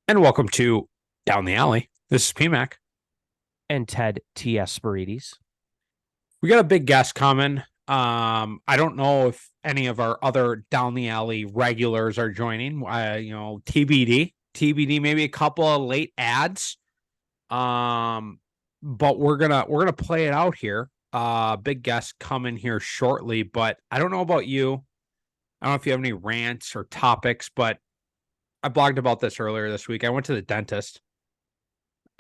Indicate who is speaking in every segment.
Speaker 1: And welcome to Down the Alley. This is PMAC.
Speaker 2: And Ted T.S. Spirides.
Speaker 1: We got a big guest coming. I don't know if any of our other Down the Alley regulars are joining. TBD, maybe a couple of late ads. But we're gonna play it out here. Big guest coming here shortly, but I don't know about you. I don't know if you have any rants or topics, but I blogged about this earlier this week. I went to the dentist.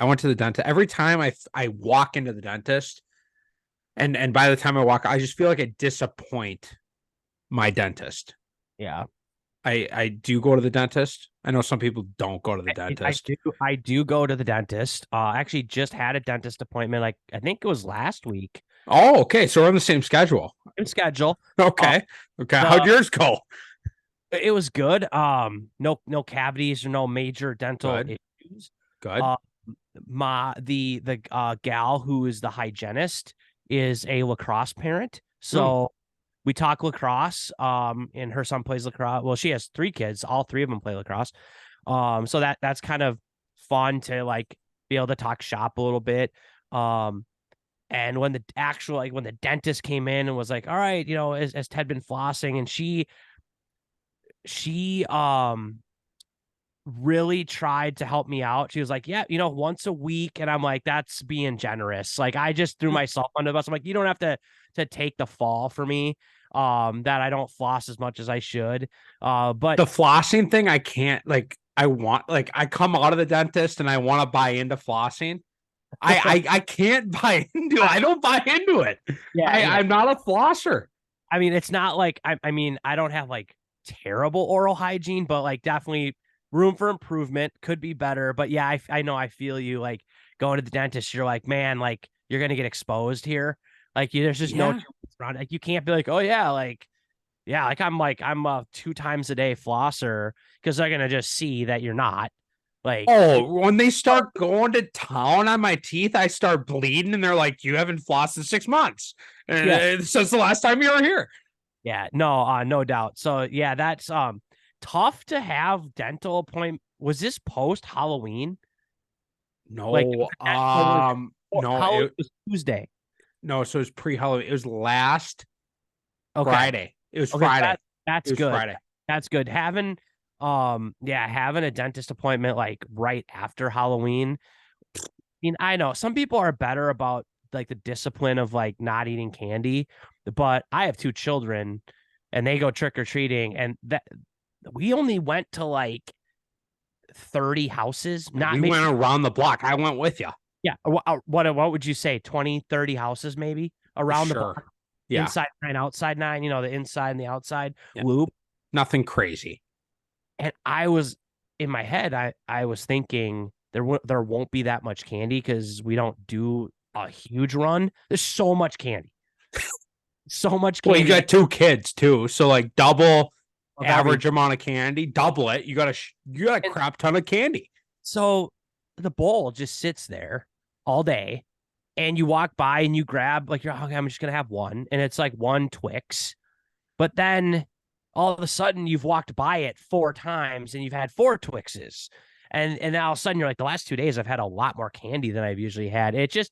Speaker 1: Every time I walk into the dentist, and by the time I walk, I just feel like I disappoint my dentist.
Speaker 2: Yeah.
Speaker 1: I do go to the dentist. I know some people don't go to the
Speaker 2: I
Speaker 1: dentist.
Speaker 2: do I do go to the dentist. Actually just had a dentist appointment, like I think it was last week.
Speaker 1: Oh, okay. So we're on the same schedule.
Speaker 2: In schedule. Uh
Speaker 1: Okay. Okay. How'd
Speaker 2: the
Speaker 1: yours go?
Speaker 2: it was good. No cavities or no major dental
Speaker 1: Good.
Speaker 2: issues.
Speaker 1: Good.
Speaker 2: Uh the gal who is the hygienist is a lacrosse parent.
Speaker 1: Hmm.
Speaker 2: So we talk lacrosse. And her son plays lacrosse. Well, she has three kids, all three of them play lacrosse. So that's kind of fun to like be able to talk shop a little bit. Um, and when when the dentist came in and was like, all right, has Ted been flossing? And she really tried to help me out. She was like, yeah, once a week. And I'm like, that's being generous. Like I just threw myself under the bus. I'm like, you don't have to take the fall for me. That I don't floss as much as I should. But
Speaker 1: The flossing thing, I can't I come out of the dentist and I want to buy into flossing. I can't buy into it.
Speaker 2: I,
Speaker 1: I don't buy into it.
Speaker 2: yeah.
Speaker 1: I'm not a flosser.
Speaker 2: I mean, it's not like I mean, I don't have like terrible oral hygiene, but like definitely room for improvement. Could be better. But yeah, I know I feel you like going to the dentist. You're like, man, like you're gonna get exposed here. There's just no
Speaker 1: Yeah.
Speaker 2: two ways around it. Like you can't be like, oh yeah, I'm a 2 times a day flosser because they're gonna just see that you're not. Like,
Speaker 1: Oh, when they start going to town on my teeth, I start bleeding, and they're like, "You haven't flossed in 6 months
Speaker 2: yeah,
Speaker 1: since the last time you were here."
Speaker 2: yeah, no doubt. So yeah, that's tough to have dental appointment. Was this post Halloween? Like
Speaker 1: No, no,
Speaker 2: Halloween was Tuesday.
Speaker 1: no. So it was pre-Halloween. It was last
Speaker 2: Okay.
Speaker 1: Friday. It was
Speaker 2: Okay,
Speaker 1: Friday. It
Speaker 2: that's
Speaker 1: was
Speaker 2: good.
Speaker 1: Friday.
Speaker 2: That's good. Having a dentist appointment like right after Halloween. I mean, I know some people are better about like the discipline of like not eating candy, but I have two children and they go trick or treating, and that we only went to like 30 houses, not
Speaker 1: We
Speaker 2: maybe.
Speaker 1: went around the block. I went with you.
Speaker 2: Yeah, what would you say, 20, 30 houses maybe around the
Speaker 1: Sure.
Speaker 2: block,
Speaker 1: Yeah.
Speaker 2: inside nine, outside nine, the inside and the outside
Speaker 1: Yeah.
Speaker 2: loop.
Speaker 1: Nothing crazy.
Speaker 2: And I was in my head, I was thinking there won't be that much candy because we don't do a huge run. There's so much candy, so much
Speaker 1: Well, you
Speaker 2: candy
Speaker 1: got two kids too, so like double
Speaker 2: of every.
Speaker 1: average amount of candy, double it. You got a
Speaker 2: And
Speaker 1: crap ton of candy.
Speaker 2: so the bowl just sits there all day, and you walk by and you grab like you're okay, I'm just gonna have one, and it's like one Twix, but then all of a sudden you've walked by it 4 times and you've had four Twixes. And then all of a sudden you're like, the last 2 days I've had a lot more candy than I've usually had. It's just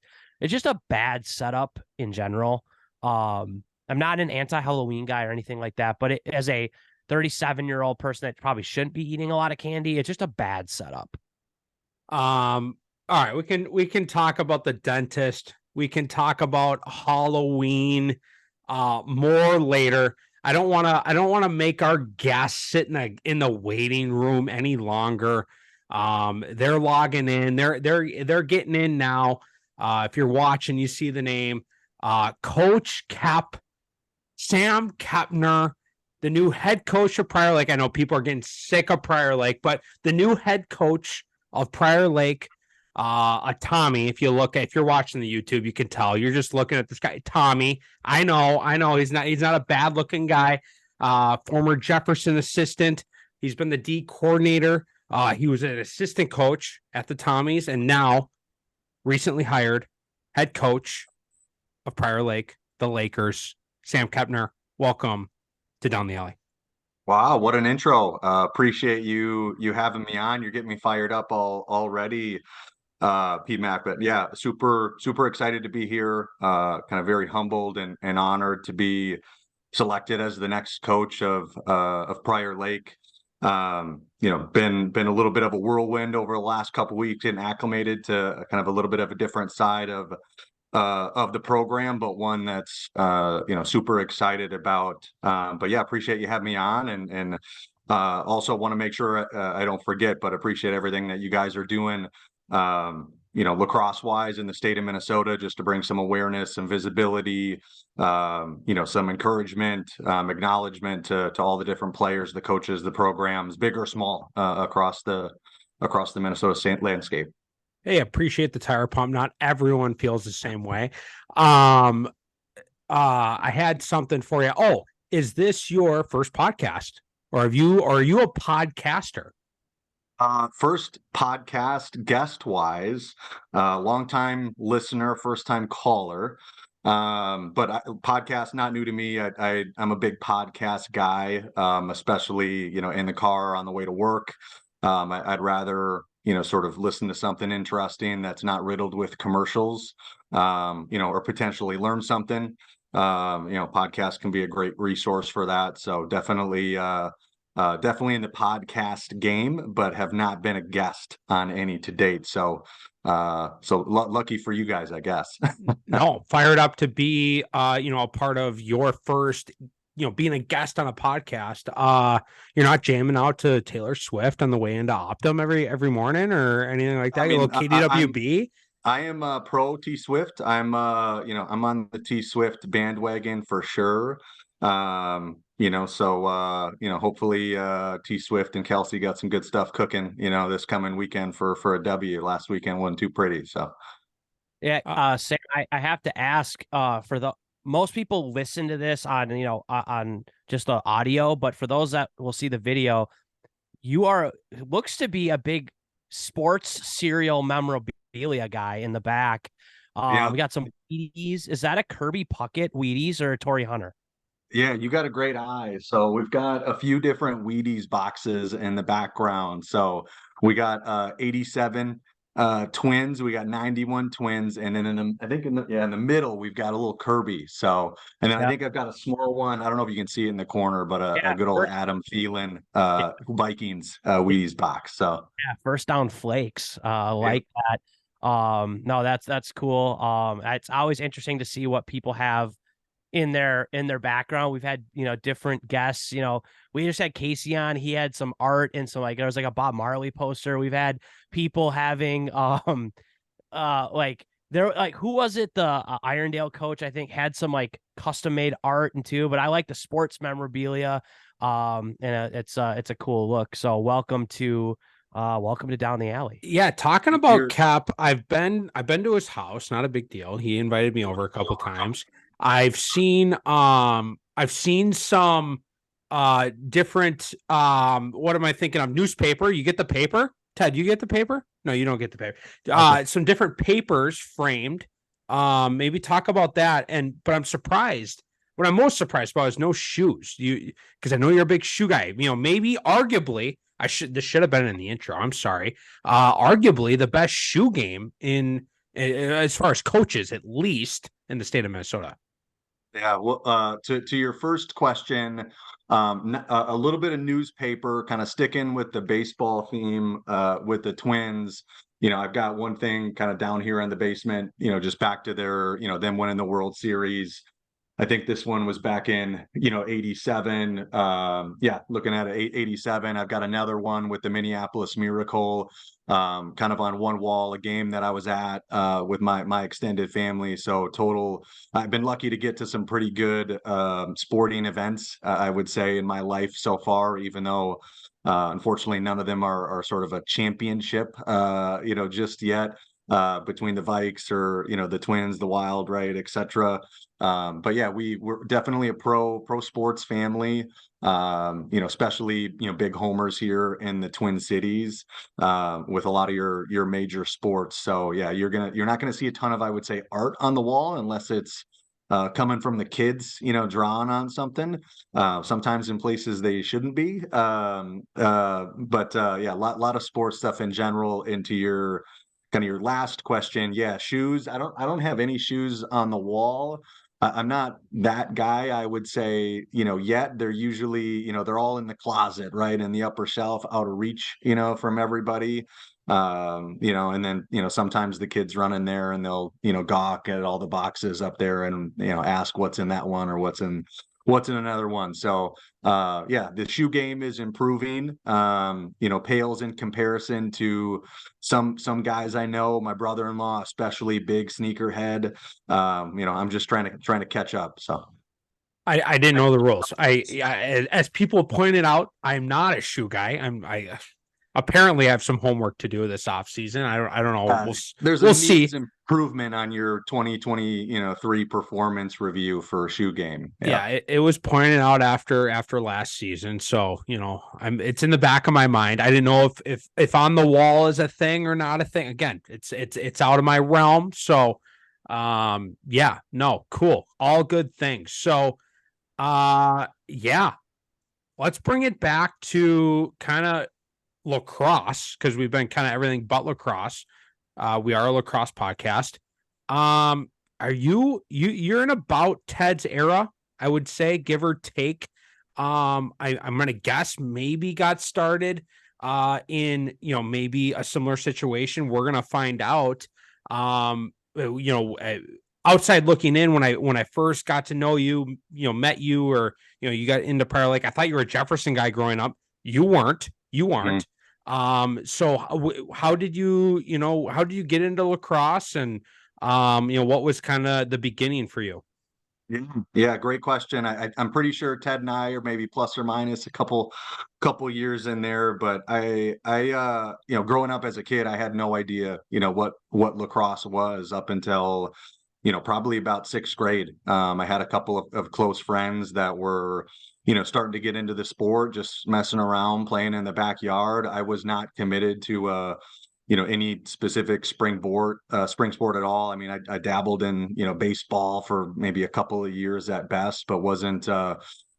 Speaker 2: a bad setup in general. I'm not an anti-Halloween guy or anything like that, but as a 37-year-old person that probably shouldn't be eating a lot of candy, it's just a bad setup.
Speaker 1: All right, we can talk about the dentist. We can talk about Halloween more later. I don't want to make our guests sit in the waiting room any longer. They're logging in. They're getting in now. If you're watching, you see the name. Coach Sam Kepner, the new head coach of Prior Lake. I know people are getting sick of Prior Lake, but the new head coach of Prior Lake, a Tommy. If you're watching the YouTube, you can tell. You're just looking at this guy, Tommy. I know. He's not a bad looking guy. Former Jefferson assistant. He's been the D coordinator. He was an assistant coach at the Tommies, and now recently hired head coach of Prior Lake, the Lakers. Sam Kepner, welcome to Down the Alley.
Speaker 3: Wow, what an intro. Appreciate you having me on. You're getting me fired up already, PMAC. But yeah, super excited to be here. Kind of very humbled and honored to be selected as the next coach of Prior Lake. Been a little bit of a whirlwind over the last couple weeks, getting acclimated to kind of a little bit of a different side of the program, but one that's super excited about. But yeah, appreciate you having me on, and also want to make sure I don't forget, but appreciate everything that you guys are doing. Lacrosse wise in the state of Minnesota, just to bring some awareness and visibility, some encouragement, acknowledgement to all the different players, the coaches, the programs, big or small, across the Minnesota landscape.
Speaker 1: Hey, appreciate the tire pump. Not everyone feels the same way. Um, I had something for you. Oh, is this your first podcast, or are you a podcaster?
Speaker 3: First podcast guest wise, longtime listener, first time caller. Podcast not new to me. I'm a big podcast guy, especially in the car on the way to work. I'd rather sort of listen to something interesting that's not riddled with commercials, or potentially learn something. Podcast can be a great resource for that. So definitely in the podcast game, but have not been a guest on any to date. So lucky for you guys, I guess.
Speaker 1: No, fired up to be a part of your first, being a guest on a podcast. You're not jamming out to Taylor Swift on the way into Optum every morning or anything like
Speaker 3: I
Speaker 1: that. You
Speaker 3: mean,
Speaker 1: little KDWB.
Speaker 3: I am pro T Swift. I'm on the T Swift bandwagon for sure. Hopefully T Swift and Kelsey got some good stuff cooking, this coming weekend for a W. Last weekend wasn't too pretty. So
Speaker 2: Yeah,
Speaker 1: Uh,
Speaker 2: Sam, I have to ask, for the most people listen to this on, on just the audio, but for those that will see the video, you are looks to be a big sports cereal memorabilia guy in the back.
Speaker 3: yeah,
Speaker 2: We got some Wheaties. Is that a Kirby Puckett Wheaties or a Tory Hunter?
Speaker 3: yeah, you got a great eye. So we've got a few different Wheaties boxes in the background. So we got 87 twins, we got 91 twins, and then I think in the middle we've got a little Kirby. So and then I
Speaker 2: Yeah.
Speaker 3: think I've got a small one. I don't know if you can see it in the corner, but a
Speaker 2: Yeah.
Speaker 3: good old
Speaker 2: First,
Speaker 3: Adam Thielen
Speaker 2: yeah,
Speaker 3: Vikings Wheaties box. So
Speaker 2: first down flakes.
Speaker 3: yeah.
Speaker 2: Like that. No, that's cool. It's always interesting to see what people have in their background. We've had, different guests. We just had Casey on. He had some art and some, like, there was like a Bob Marley poster. We've had people having like, there, like, who was it? The Irondale coach, I think, had some like custom made art and too. But I like the sports memorabilia. And it's a cool look. So welcome to Down the Alley.
Speaker 1: yeah, talking about
Speaker 3: You're
Speaker 1: Cap, I've been to his house, not a big deal. He invited me over a couple times. I've seen some different what am I thinking of? Newspaper. You get the paper? Ted, you get the paper? No, you don't get the paper.
Speaker 2: Okay.
Speaker 1: Some different papers framed. Maybe talk about that. But I'm surprised. What I'm most surprised about is no shoes. Because I know you're a big shoe guy. Maybe arguably this should have been in the intro. I'm sorry. Arguably the best shoe game as far as coaches, at least in the state of Minnesota.
Speaker 3: Yeah, well, to your first question, a little bit of newspaper, kind of sticking with the baseball theme, with the Twins. I've got one thing kind of down here in the basement, just back to their, them winning the World Series. I think this one was back in, 87. Yeah, looking at it, 87. I've got another one with the Minneapolis Miracle, kind of on one wall, a game that I was at with my extended family. So total, I've been lucky to get to some pretty good sporting events, I would say, in my life so far, even though unfortunately none of them are sort of a championship, just yet. Between the Vikes or the Twins, the Wild, right, etc. But yeah, we're definitely a pro sports family. Especially big homers here in the Twin Cities, with a lot of your major sports. So yeah, you're not gonna see a ton of, I would say, art on the wall unless it's coming from the kids, drawing on something, sometimes in places they shouldn't be. But yeah, lot of sports stuff in general. Into your kind of your last question, yeah, shoes. I don't have any shoes on the wall. I'm not that guy, I would say, yet. They're usually, they're all in the closet, right? In the upper shelf, out of reach, from everybody. And then, sometimes the kids run in there and they'll, gawk at all the boxes up there and, ask what's in that one or what's in another one. So, yeah, the shoe game is improving, pales in comparison to some guys I know. My brother-in-law, especially, big sneakerhead. I'm just trying to catch up. So
Speaker 1: I didn't know the rules. As people pointed out, I'm not a shoe guy. I apparently have some homework to do this off season. I don't know.
Speaker 3: There's
Speaker 1: we'll
Speaker 3: a
Speaker 1: see.
Speaker 3: needs improvement on your 2023 performance review for shoe game.
Speaker 1: Yeah, it was pointed out after last season. So, it's in the back of my mind. I didn't know if on the wall is a thing or not a thing. Again, it's out of my realm. So, yeah, no, cool. All good things. So, yeah, let's bring it back to kind of lacrosse, because we've been kind of everything but lacrosse. We are a lacrosse podcast. Are you're in about Ted's era, I would say, give or take. I'm gonna guess maybe got started in maybe a similar situation. We're gonna find out. Outside looking in, when I first got to know you, met you, or you got into Prior Lake, I thought you were a Jefferson guy growing up. You weren't. You aren't. So how did you get into lacrosse, and what was kind of the beginning for you?
Speaker 3: Yeah, great question. I'm pretty sure Ted and I are maybe plus or minus a couple years in there, but growing up as a kid, I had no idea, what lacrosse was up until, probably about sixth grade. I had a couple of close friends that were, starting to get into the sport, just messing around, playing in the backyard. I was not committed to any specific spring sport at all. I mean, I dabbled in, baseball for maybe a couple of years at best, but wasn't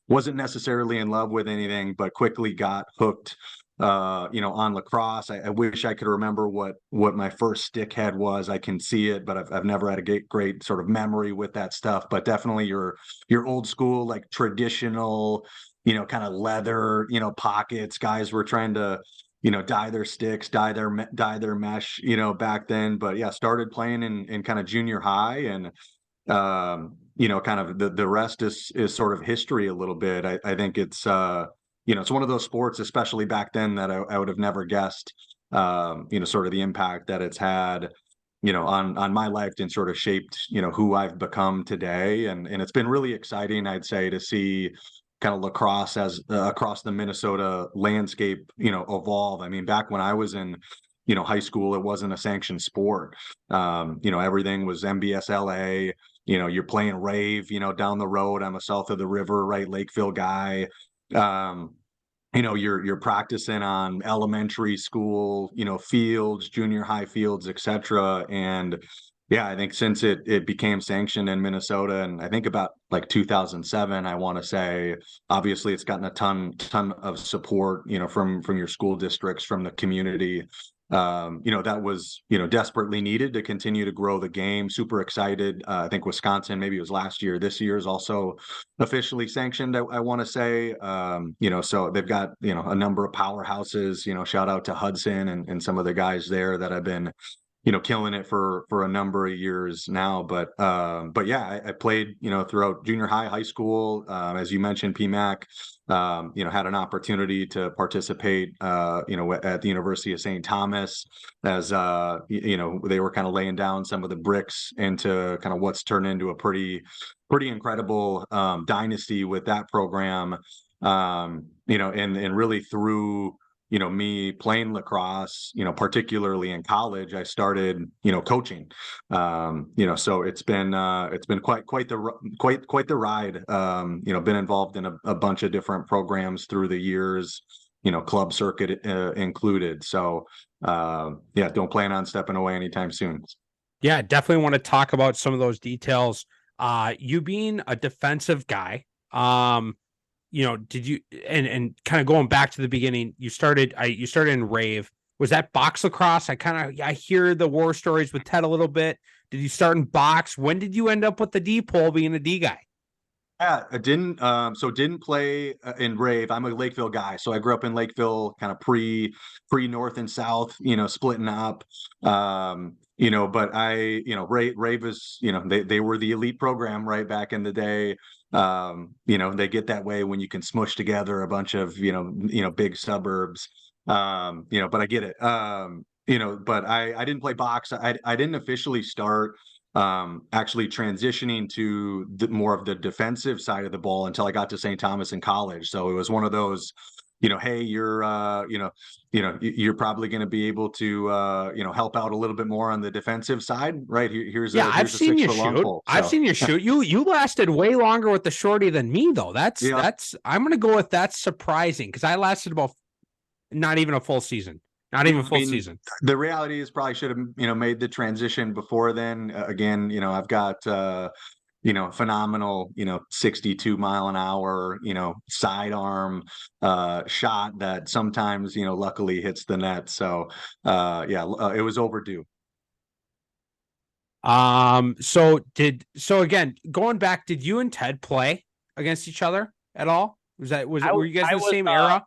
Speaker 3: necessarily in love with anything, but quickly got hooked, on lacrosse. I wish I could remember what my first stick head was. I can see it, but I've never had a great sort of memory with that stuff. But definitely your old school, like traditional, kind of leather, pockets. Guys were trying to, dye their sticks, dye their mesh, back then. But yeah, started playing in kind of junior high, and kind of the rest is sort of history a little bit. I think it's it's one of those sports, especially back then, that I would have never guessed, sort of the impact that it's had, on my life, and sort of shaped, who I've become today. And it's been really exciting, I'd say, to see kind of lacrosse as across the Minnesota landscape, evolve. I mean, back when I was in, high school, it wasn't a sanctioned sport. Everything was MBSLA. You're playing rave, down the road. I'm a south of the river, right, Lakeville guy. You're practicing on elementary school, fields, junior high fields, etc. And yeah, I think since it became sanctioned in Minnesota, and I think about like 2007, I want to say, obviously it's gotten a ton of support, from your school districts, from the community. That was, desperately needed to continue to grow the game. Super excited. I think Wisconsin, maybe it was last year. This year is also officially sanctioned, I want to say. So they've got, a number of powerhouses, shout out to Hudson and some of the guys there that have been, killing it for a number of years now. But yeah, I played, throughout junior high school, as you mentioned, PMAC. Had an opportunity to participate, at the University of St. Thomas, as they were kind of laying down some of the bricks into kind of what's turned into a pretty incredible dynasty with that program. And really through me playing lacrosse, particularly in college, I started, coaching. So it's been quite the ride. Been involved in a bunch of different programs through the years, club circuit included. So yeah, don't plan on stepping away anytime soon.
Speaker 1: Yeah, definitely want to talk about some of those details You being a defensive guy, did you and kind of going back to the beginning, you started in rave. Was that box lacrosse? I hear the war stories with Ted a little bit. Did you start in box? When did you end up with the D pole being a D guy?
Speaker 3: Yeah, I didn't play in Rave. I'm a Lakeville guy, so I grew up in Lakeville, kind of pre North and South, splitting up. But Rave is, they were the elite program right back in the day. They get that way when you can smush together a bunch of, big suburbs. But I get it. But I didn't play box. I didn't officially start actually transitioning to more of the defensive side of the ball until I got to St. Thomas in college. So it was one of those, hey, you're probably going to be able to, help out a little bit more on the defensive side, right? Here's
Speaker 1: Yeah, I've
Speaker 3: a
Speaker 1: seen you
Speaker 3: 6 foot long
Speaker 1: shoot.
Speaker 3: pole.
Speaker 1: I've
Speaker 3: So
Speaker 1: seen you shoot. You lasted way longer with the shorty than me though.
Speaker 3: yeah,
Speaker 1: That's I'm gonna go with that's surprising because I lasted about not even a full season. Not even a
Speaker 3: I
Speaker 1: full
Speaker 3: mean,
Speaker 1: season.
Speaker 3: the reality is probably should have, made the transition before then. Again, I've got, phenomenal, 62 mile an hour, sidearm shot that sometimes, luckily hits the net. So, it was overdue.
Speaker 1: So again, going back, did you and Ted play against each other at all? Were you guys
Speaker 2: I
Speaker 1: in the
Speaker 2: was
Speaker 1: same era?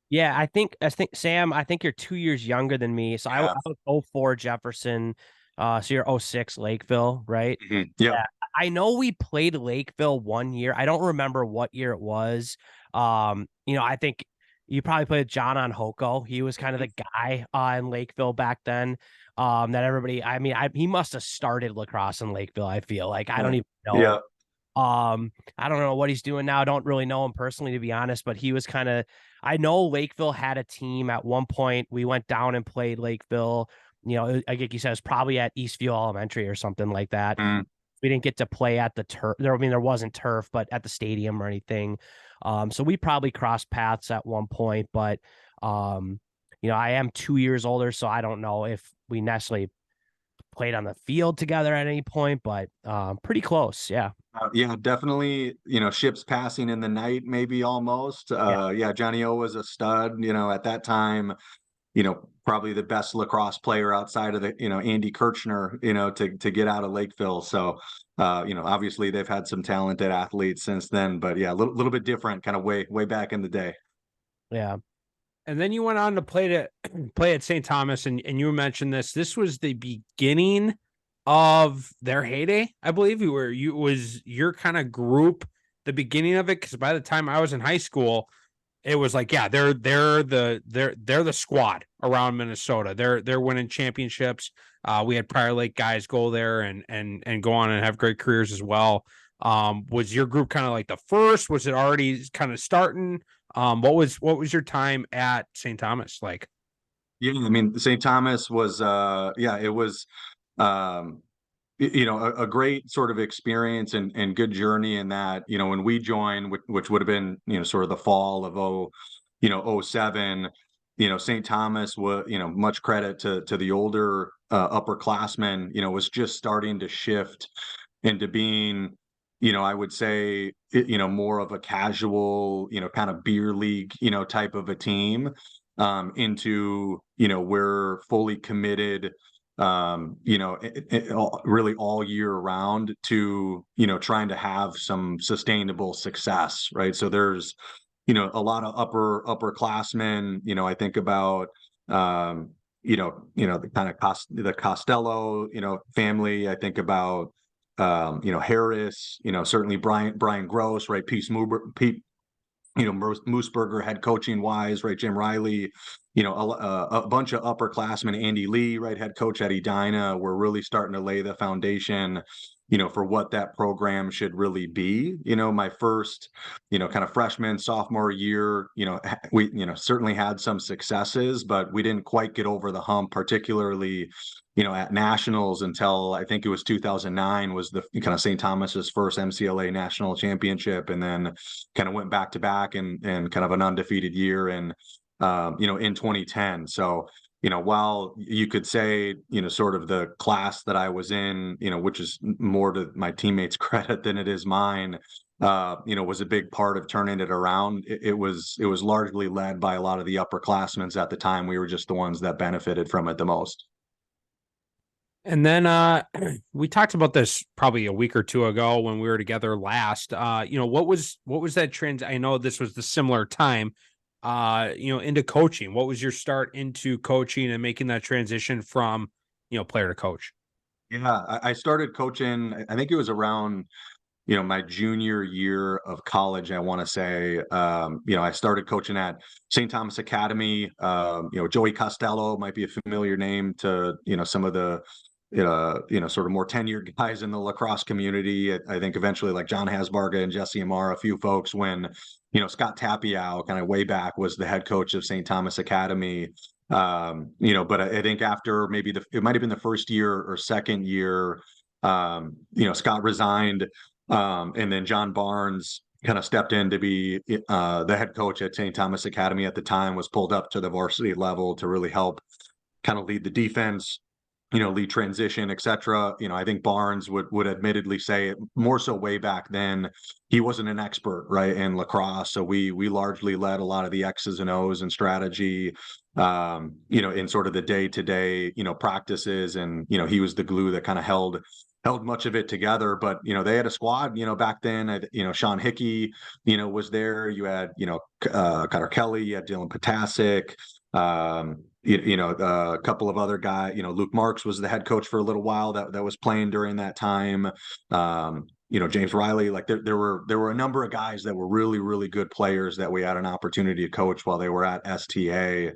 Speaker 2: Yeah, I think Sam, I think you're 2 years younger than me. So I
Speaker 3: Yeah.
Speaker 2: was '04 Jefferson. So you're '06 Lakeville, right?
Speaker 3: Mhm. Yep.
Speaker 2: Yeah. I know we played Lakeville one year. I don't remember what year it was. I think you probably played John on Hoko. He was kind of the guy in Lakeville back then. That everybody, he must have started lacrosse in Lakeville, I feel like. I don't even know.
Speaker 3: Yeah.
Speaker 2: I don't know what he's doing now. I don't really know him personally, to be honest, but he was kind of, I know Lakeville had a team at one point. We went down and played Lakeville. Like you said, it was probably at Eastview Elementary or something like that.
Speaker 3: Mm.
Speaker 2: We didn't get to play at the turf. There wasn't turf, but at the stadium or anything. So we probably crossed paths at one point, but, I am 2 years older, so I don't know if we necessarily played on the field together at any point, but pretty close. Yeah.
Speaker 3: Yeah, definitely, ships passing in the night, maybe almost.
Speaker 2: Yeah.
Speaker 3: Yeah, Johnny O was a stud, at that time, probably the best lacrosse player outside of the, Andy Kirchner, to get out of Lakeville. So, obviously they've had some talented athletes since then, but yeah, a little bit different kind of way back in the day.
Speaker 2: Yeah.
Speaker 1: And then you went on to play at St. Thomas, and you mentioned this. This was the beginning of their heyday, I believe. Was your kind of group the beginning of it? Because by the time I was in high school, it was like, yeah, they're the squad around Minnesota. They're winning championships. We had Prior Lake guys go there and go on and have great careers as well. Was your group kind of like the first? Was it already kind of starting? What was your time at St. Thomas like?
Speaker 3: Yeah, I mean, St. Thomas was, it was, um, a great sort of experience and good journey in that, when we joined, which would have been, sort of the fall of '07, St. Thomas was, much credit to the older upperclassmen, was just starting to shift into being, I would say, more of a casual, kind of beer league, type of a team, into, we're fully committed, really all year round to, trying to have some sustainable success, right? So there's, a lot of upperclassmen, I think about, the kind of the Costello, family. I think about, Harris, certainly Brian Gross, right? Pete, Mooseburger head coaching wise, right? Jim Riley, a bunch of upperclassmen, Andy Lee, right? Head coach at Edina. We're really starting to lay the foundation, for what that program should really be. My first, kind of freshman, sophomore year, we, certainly had some successes, but we didn't quite get over the hump, particularly, at nationals until I think it was 2009 was the kind of St. Thomas's first MCLA national championship. And then kind of went back to back and kind of an undefeated year in 2010. So, while you could say, sort of the class that I was in, which is more to my teammates' credit than it is mine, was a big part of turning it around. It was largely led by a lot of the upperclassmen at the time. We were just the ones that benefited from it the most.
Speaker 1: And then we talked about this probably a week or two ago when we were together last. What was that trend? I know this was the similar time, into coaching. What was your start into coaching and making that transition from, player to coach?
Speaker 3: Yeah, I started coaching, I think it was around, my junior year of college, I want to say. I started coaching at St. Thomas Academy. Joey Costello might be a familiar name to, some of the, sort of more tenured guys in the lacrosse community. I think eventually like John Hasbarga and Jesse Amar, a few folks when, Scott Tapiow kind of way back was the head coach of St. Thomas Academy. But I think after maybe it might have been the first year or second year, Scott resigned, and then John Barnes kind of stepped in to be the head coach at St. Thomas Academy at the time, was pulled up to the varsity level to really help kind of lead the defense, lead transition, et cetera. I think Barnes would admittedly say it more so way back then. He wasn't an expert, right, in lacrosse. So we largely led a lot of the X's and O's and strategy, in sort of the day-to-day, practices. And, he was the glue that kind of held much of it together. But, they had a squad, back then, Sean Hickey, was there. You had, Cutter Kelly, you had Dylan Potasic, a couple of other guys, Luke Marks was the head coach for a little while that was playing during that time. James Riley, like there were a number of guys that were really, really good players that we had an opportunity to coach while they were at STA,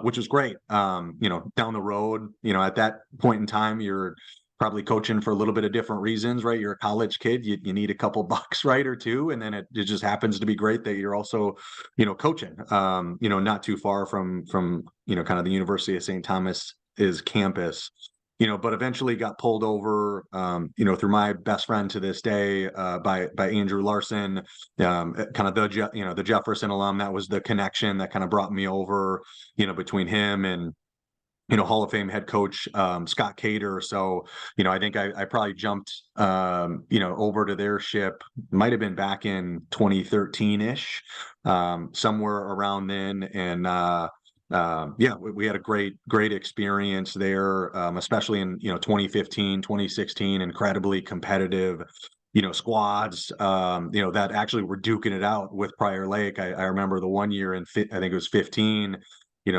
Speaker 3: which was great. Down the road, at that point in time, you're probably coaching for a little bit of different reasons, right? You're a college kid, you need a couple bucks, right, or two, and then it just happens to be great that you're also, coaching, not too far from kind of the University of St. Thomas's campus, but eventually got pulled over, through my best friend to this day, by Andrew Larson, kind of the Jefferson alum. That was the connection that kind of brought me over, between him and Hall of Fame head coach, Scott Cater. So, I think I probably jumped, over to their ship. Might have been back in 2013-ish, somewhere around then. And we had a great experience there, especially in 2015, 2016, incredibly competitive, squads, that actually were duking it out with Prior Lake. I remember the one year I think it was 15.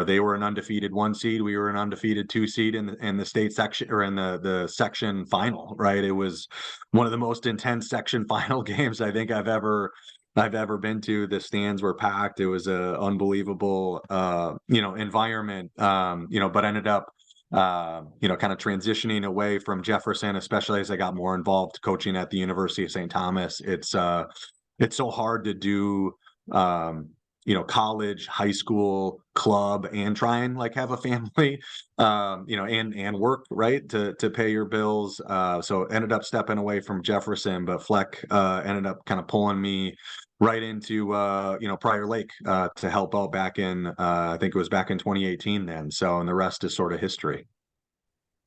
Speaker 3: They were an undefeated 1 seed. We were an undefeated 2 seed in the state section, or in the section final, right? It was one of the most intense section final games I think I've ever been to. The stands were packed. It was a unbelievable, environment, but ended up, kind of transitioning away from Jefferson, especially as I got more involved coaching at the University of St. Thomas. It's so hard to do, college, high school, club, and try and like have a family, and work, right, to pay your bills. So ended up stepping away from Jefferson, but Fleck ended up kind of pulling me right into Prior Lake, to help out back in, I think it was back in 2018 then. So, and the rest is sort of history.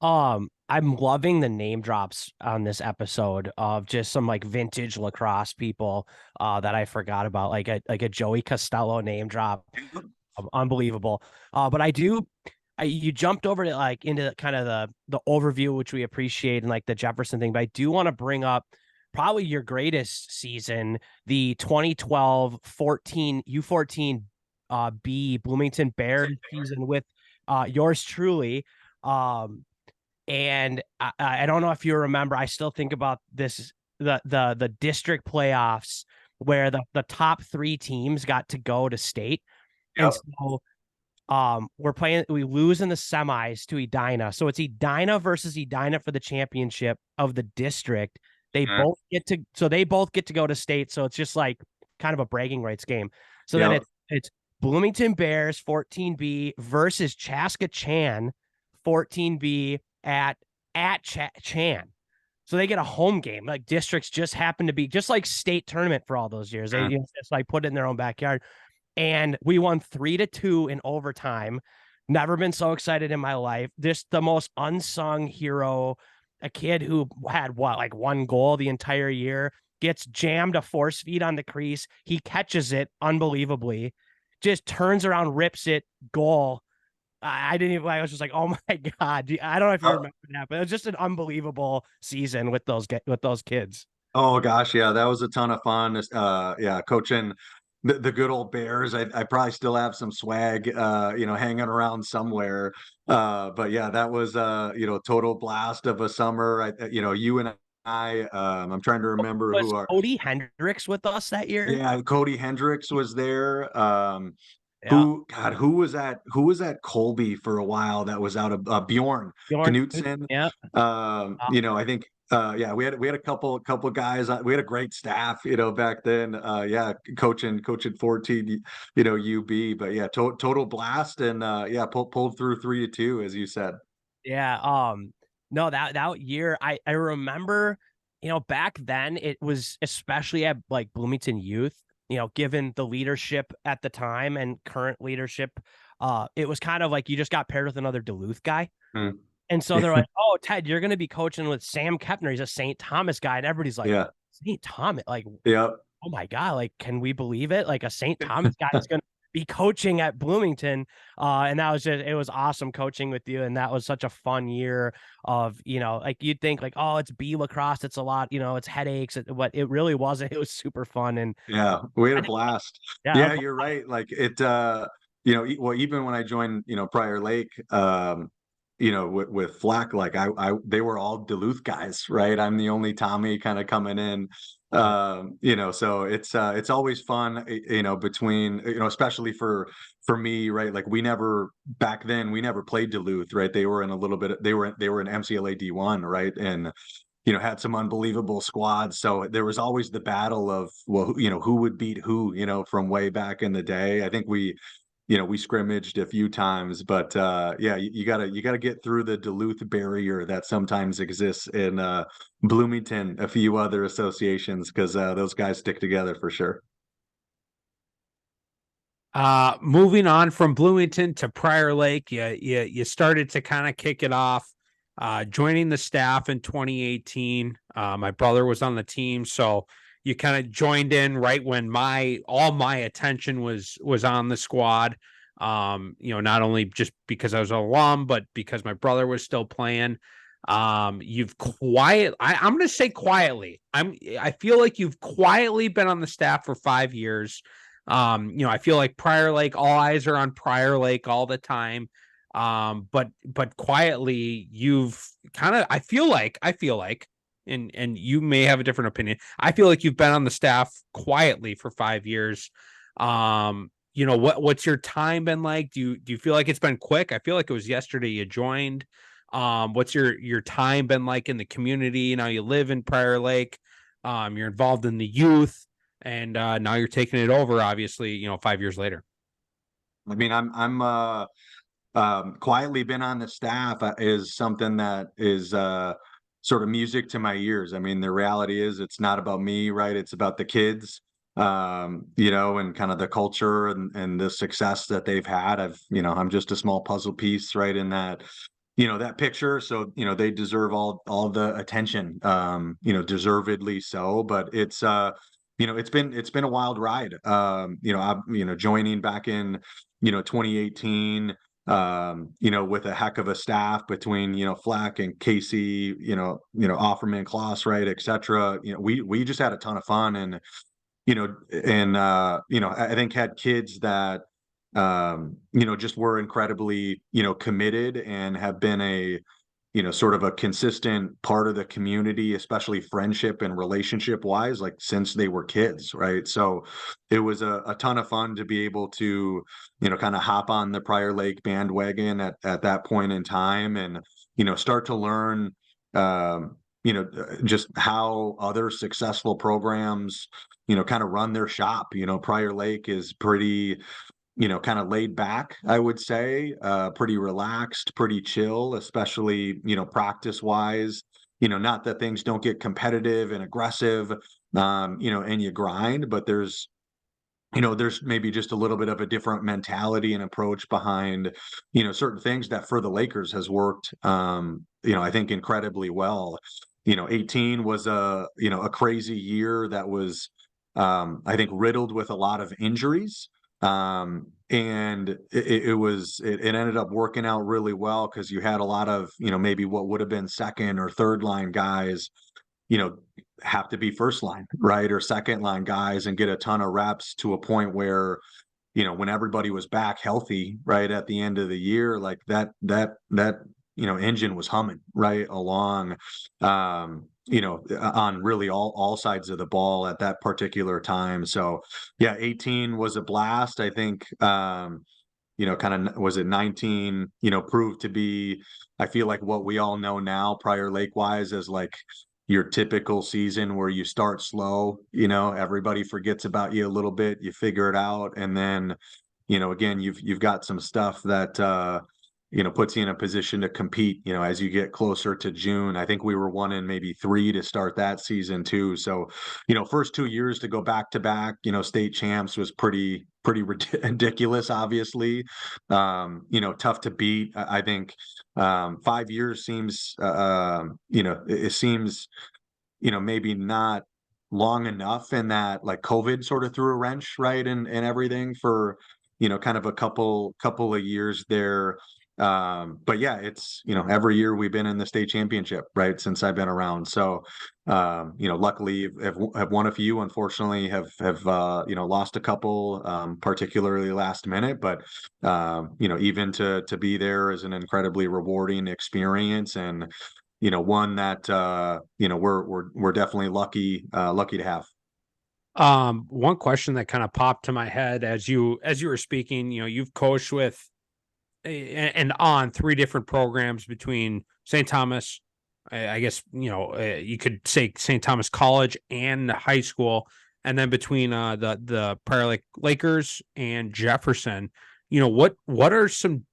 Speaker 2: I'm loving the name drops on this episode of just some like vintage lacrosse people that I forgot about, like a Joey Costello name drop. Unbelievable. But you jumped over to like into kind of the overview, which we appreciate, and like the Jefferson thing. But I do want to bring up probably your greatest season, the 2012-14 U14 B Bloomington Bears season with yours truly. And I don't know if you remember, I still think about this, the district playoffs where the top 3 teams got to go to state.
Speaker 3: Yep.
Speaker 2: And so we lose in the semis to Edina. So it's Edina versus Edina for the championship of the district. They both get to go to state. So it's just like kind of a bragging rights game. So then it's Bloomington Bears 14B versus Chaska Chan 14B at Chan. So they get a home game. Like districts just happen to be just like state tournament for all those years. They just like put it in their own backyard. And we won 3-2 in overtime Never been so excited in my life. This the most unsung hero. A kid who had what, like one goal the entire year, gets jammed a force feed on the crease. He catches it unbelievably, just turns around, rips it, goal. I didn't even. I was just like, oh my god. I don't know if you remember that, but it was just an unbelievable season with those kids.
Speaker 3: Oh gosh, yeah, that was a ton of fun. Yeah, coaching the good old Bears. I probably still have some swag, hanging around somewhere. But yeah, that was total blast of a summer. You and I'm trying to remember
Speaker 2: Was
Speaker 3: who are.
Speaker 2: Cody Hendricks with us that year?
Speaker 3: Yeah, Cody Hendricks was there.
Speaker 2: Yeah.
Speaker 3: Who was that? Who was at Colby for a while? That was out of Bjorn
Speaker 2: Bjorn.
Speaker 3: Knutson.
Speaker 2: Yeah.
Speaker 3: I think yeah, we had a couple guys. We had a great staff, back then. Yeah, coaching 14, UB. But yeah, total blast, and yeah, pulled through 3-2, as you said.
Speaker 2: Yeah. No, that year I remember, back then it was especially at like Bloomington Youth, given the leadership at the time and current leadership, it was kind of like you just got paired with another Duluth guy.
Speaker 3: Mm.
Speaker 2: And so they're like, "Oh, Ted, you're going to be coaching with Sam Kepner. He's a St. Thomas guy." And everybody's like,
Speaker 3: Yeah,
Speaker 2: "St. Thomas? Like,
Speaker 3: yeah.
Speaker 2: oh my God, like, can we believe it? Like a St. Thomas guy is going to be coaching at Bloomington." And it was awesome coaching with you. And that was such a fun year of, like you'd think like, oh, it's B lacrosse. It's a lot, it's headaches, but it really wasn't. It was super fun. And
Speaker 3: Yeah, we had
Speaker 2: I
Speaker 3: a
Speaker 2: think,
Speaker 3: blast.
Speaker 2: yeah,
Speaker 3: Yeah, you're right. Like it, well, even when I joined, Prior Lake, with Flack, like they were all Duluth guys, right? I'm the only Tommy kind of coming in, so it's always fun, between, especially for me, right? Like back then, we never played Duluth, right? They were in a little bit, they were in MCLA D1, right? And had some unbelievable squads. So there was always the battle of, well, who would beat who, from way back in the day. I think we scrimmaged a few times, but yeah, you gotta get through the Duluth barrier that sometimes exists in Bloomington, a few other associations, because those guys stick together for sure.
Speaker 1: Moving on from Bloomington to Prior Lake, you started to kind of kick it off, joining the staff in 2018. My brother was on the team, so you kind of joined in right when all my attention was on the squad. Not only just because I was an alum, but because my brother was still playing. I'm gonna say quietly. I feel like you've quietly been on the staff for 5 years. I feel like Prior Lake, all eyes are on Prior Lake all the time. But quietly, you've kind of, I feel like, and you may have a different opinion. I feel like you've been on the staff quietly for 5 years. What's your time been like? Do you feel like it's been quick? I feel like it was yesterday you joined. What's your time been like in the community? Now you live in Prior Lake. You're involved in the youth, and now you're taking it over, obviously, 5 years later.
Speaker 3: I mean, I'm quietly been on the staff, is something that is sort of music to my ears. I mean, the reality is it's not about me, right? It's about the kids, and kind of the culture and the success that they've had. I'm just a small puzzle piece, right, in that picture. So, they deserve all the attention, deservedly so. But it's been a wild ride. I'm joining back in 2018, with a heck of a staff between, Flack and Casey, Offerman, Kloss, right, et cetera. We just had a ton of fun, and I think had kids that just were incredibly, committed, and have been sort of a consistent part of the community, especially friendship and relationship wise, like since they were kids, right? So it was a ton of fun to be able to, kind of hop on the Prior Lake bandwagon at that point in time, and, start to learn, just how other successful programs, kind of run their shop. Prior Lake is pretty, kind of laid back, I would say, pretty relaxed, pretty chill, especially, practice wise. Not that things don't get competitive and aggressive, and you grind, but there's there's maybe just a little bit of a different mentality and approach behind, certain things that for the Lakers has worked, I think incredibly well. 18 was a crazy year that was, I think, riddled with a lot of injuries. And it ended up working out really well because you had a lot of, maybe what would have been second or third line guys, you know, have to be first line, right? Or second line guys and get a ton of reps to a point where, when everybody was back healthy, right, at the end of the year, like that engine was humming right along, on really all sides of the ball at that particular time. So yeah, 18 was a blast. I think, kind of, was it 19, proved to be, I feel like, what we all know now, Prior Lake wise, as like your typical season where you start slow, everybody forgets about you a little bit, you figure it out, and then, again, you've got some stuff that puts you in a position to compete, as you get closer to June. I think we were 1 and maybe 3 to start that season too. So, first 2 years to go back to back, state champs was pretty ridiculous, obviously. Tough to beat. I think 5 years seems, it seems, maybe not long enough, in that like COVID sort of threw a wrench, right, and everything for, kind of a couple of years there. But yeah, it's, every year we've been in the state championship, right, since I've been around. So, luckily have won a few. Unfortunately, have lost a couple, particularly last minute. But even to be there is an incredibly rewarding experience, and one that we're definitely lucky to have.
Speaker 1: One question that kind of popped to my head as you were speaking, you've coached with and on 3 different programs between St. Thomas, I guess, you could say St. Thomas College and high school, and then between the Prior Lake Lakers and Jefferson. What are some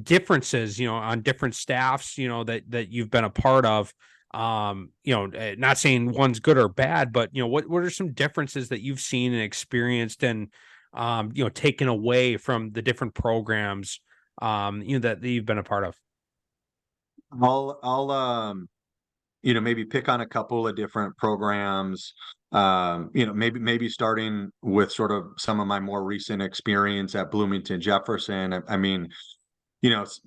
Speaker 1: differences, on different staffs, that you've been a part of? Not saying one's good or bad, but what are some differences that you've seen and experienced and taken away from the different programs that you've been a part of?
Speaker 3: I'll maybe pick on a couple of different programs. Maybe starting with sort of some of my more recent experience at Bloomington Jefferson. I mean,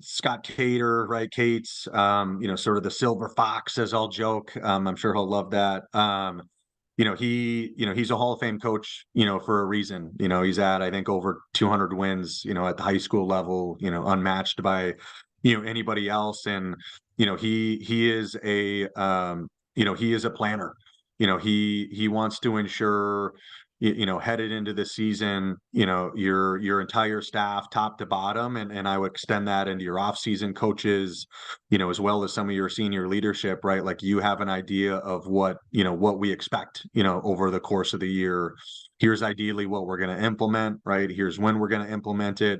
Speaker 3: Scott Cater, right? Cates, sort of the silver fox, as I'll joke. I'm sure he'll love that. He's a Hall of Fame coach, for a reason. He's at, I think, over 200 wins, at the high school level, unmatched by, anybody else. And, he is a planner. He wants to ensure, headed into the season, your entire staff, top to bottom, and I would extend that into your off-season coaches, as well as some of your senior leadership, right? Like, you have an idea of what we expect, over the course of the year. Here's ideally what we're going to implement, right? Here's when we're going to implement it.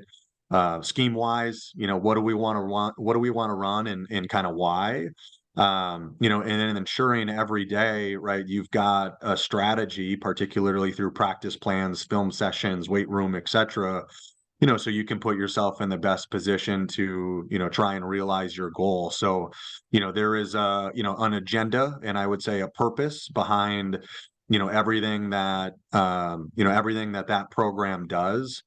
Speaker 3: Scheme wise, what do we want to run, and kind of why? And then ensuring every day, right, you've got a strategy, particularly through practice plans, film sessions, weight room, etc., so you can put yourself in the best position to, try and realize your goal. So, there is an agenda, and I would say a purpose behind, everything that, that program does.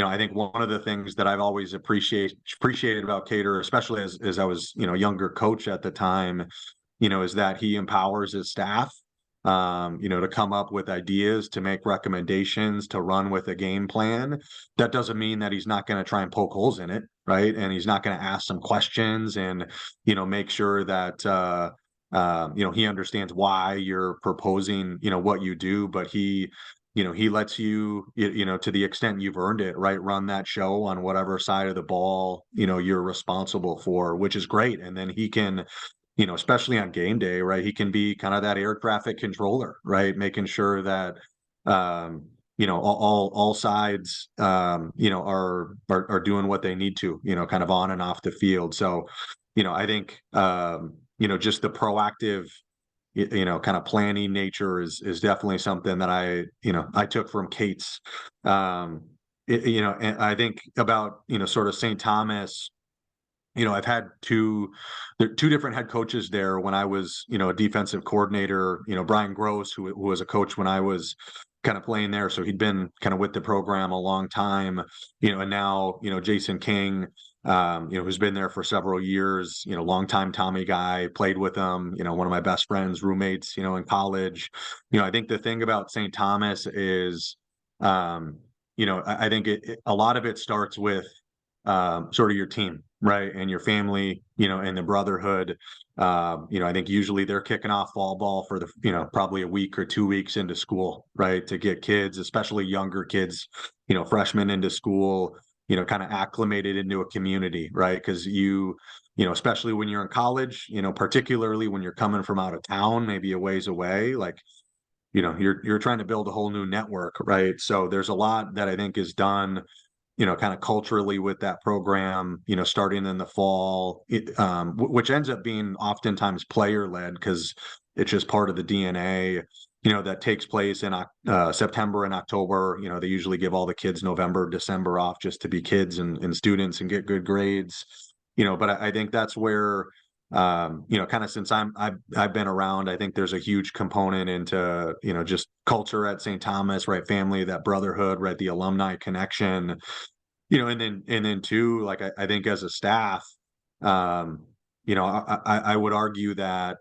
Speaker 3: I think one of the things that I've always appreciated about Cater, especially as I was, younger coach at the time, is that he empowers his staff, to come up with ideas, to make recommendations, to run with a game plan. That doesn't mean that he's not going to try and poke holes in it, right? And he's not going to ask some questions and, make sure that, he understands why you're proposing, what you do. But he lets you, to the extent you've earned it, right, run that show on whatever side of the ball, you're responsible for, which is great. And then he can, especially on game day, right, he can be kind of that air traffic controller, right, making sure that, all sides, are doing what they need to, kind of on and off the field. So, I think, just the proactive, kind of planning nature is definitely something that I took from Kate's. And I think about, sort of St. Thomas. I've had two different head coaches there when I was, a defensive coordinator, Brian Gross, who was a coach when I was kind of playing there. So he'd been kind of with the program a long time, and now, Jason King, who's been there for several years, longtime Tommy guy, played with him, one of my best friends, roommates, in college. I think the thing about St. Thomas is, I think a lot of it starts with sort of your team, right, and your family, and the brotherhood. I think usually they're kicking off fall ball for the, probably a week or 2 weeks into school, right, to get kids, especially younger kids, freshmen into school, kind of acclimated into a community, right, because especially when you're in college, particularly when you're coming from out of town, maybe a ways away, like, you're trying to build a whole new network, right? So there's a lot that I think is done, kind of culturally with that program, starting in the fall, which ends up being oftentimes player led because it's just part of the DNA, that takes place in September and October. They usually give all the kids November, December off just to be kids and students and get good grades, but I think that's where, kind of since I've been around, I think there's a huge component into, just culture at St. Thomas, right? Family, that brotherhood, right? The alumni connection, and then too, like, I think as a staff, I would argue that,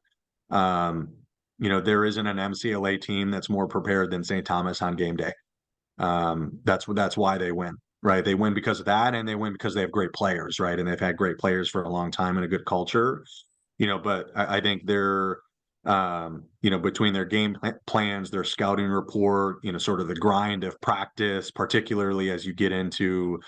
Speaker 3: there isn't an MCLA team that's more prepared than St. Thomas on game day. That's why they win, right? They win because of that, and they win because they have great players, right? And they've had great players for a long time and a good culture, but I think they're, between their game plans, their scouting report, sort of the grind of practice, particularly as you get into,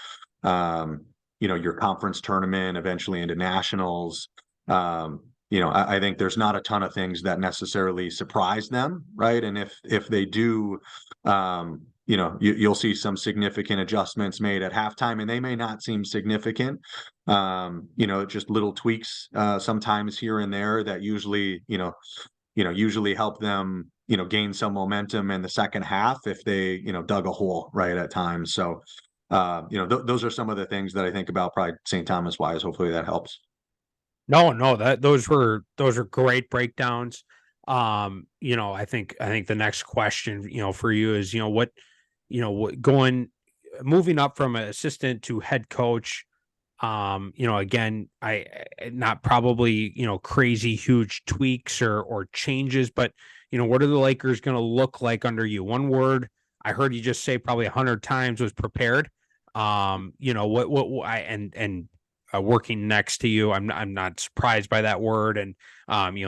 Speaker 3: your conference tournament, eventually into nationals. I think there's not a ton of things that necessarily surprise them, right? And if they do, you'll see some significant adjustments made at halftime, and they may not seem significant. Just little tweaks sometimes here and there that usually help them, gain some momentum in the second half if they, dug a hole right at times. So, those are some of the things that I think about probably St. Thomas wise. Hopefully that helps.
Speaker 1: No, that those are great breakdowns. I think the next question, for you is, moving up from an assistant to head coach. Again, not probably, crazy huge tweaks or changes, but what are the Lakers going to look like under you? One word I heard you just say probably 100 times was prepared. Working next to you, I'm not surprised by that word, and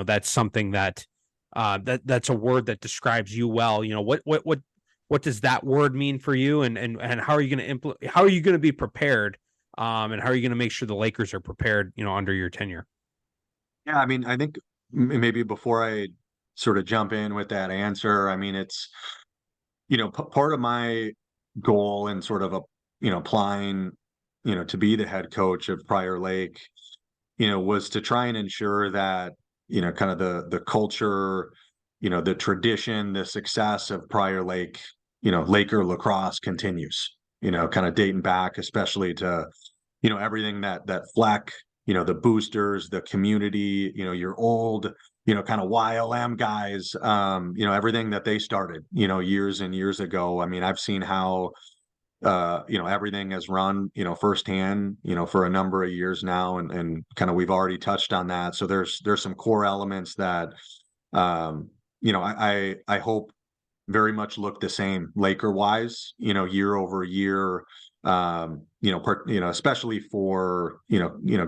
Speaker 1: that's something that that's a word that describes you well. What does that word mean for you, and how are you going to how are you going to be prepared, and how are you going to make sure the Lakers are prepared, under your tenure?
Speaker 3: Yeah, I mean, I think maybe before I sort of jump in with that answer, I mean, it's, part of my goal in sort of applying, to be the head coach of Prior Lake, was to try and ensure that, kind of the culture, the tradition, the success of Prior Lake, Laker lacrosse continues, kind of dating back, especially to, everything that Fleck, the boosters, the community, your old, kind of YLM guys, everything that they started, years and years ago. I mean, I've seen how, everything has run, firsthand, for a number of years now, and kind of we've already touched on that. So there's some core elements that, I hope very much look the same Laker wise, year over year. Especially for,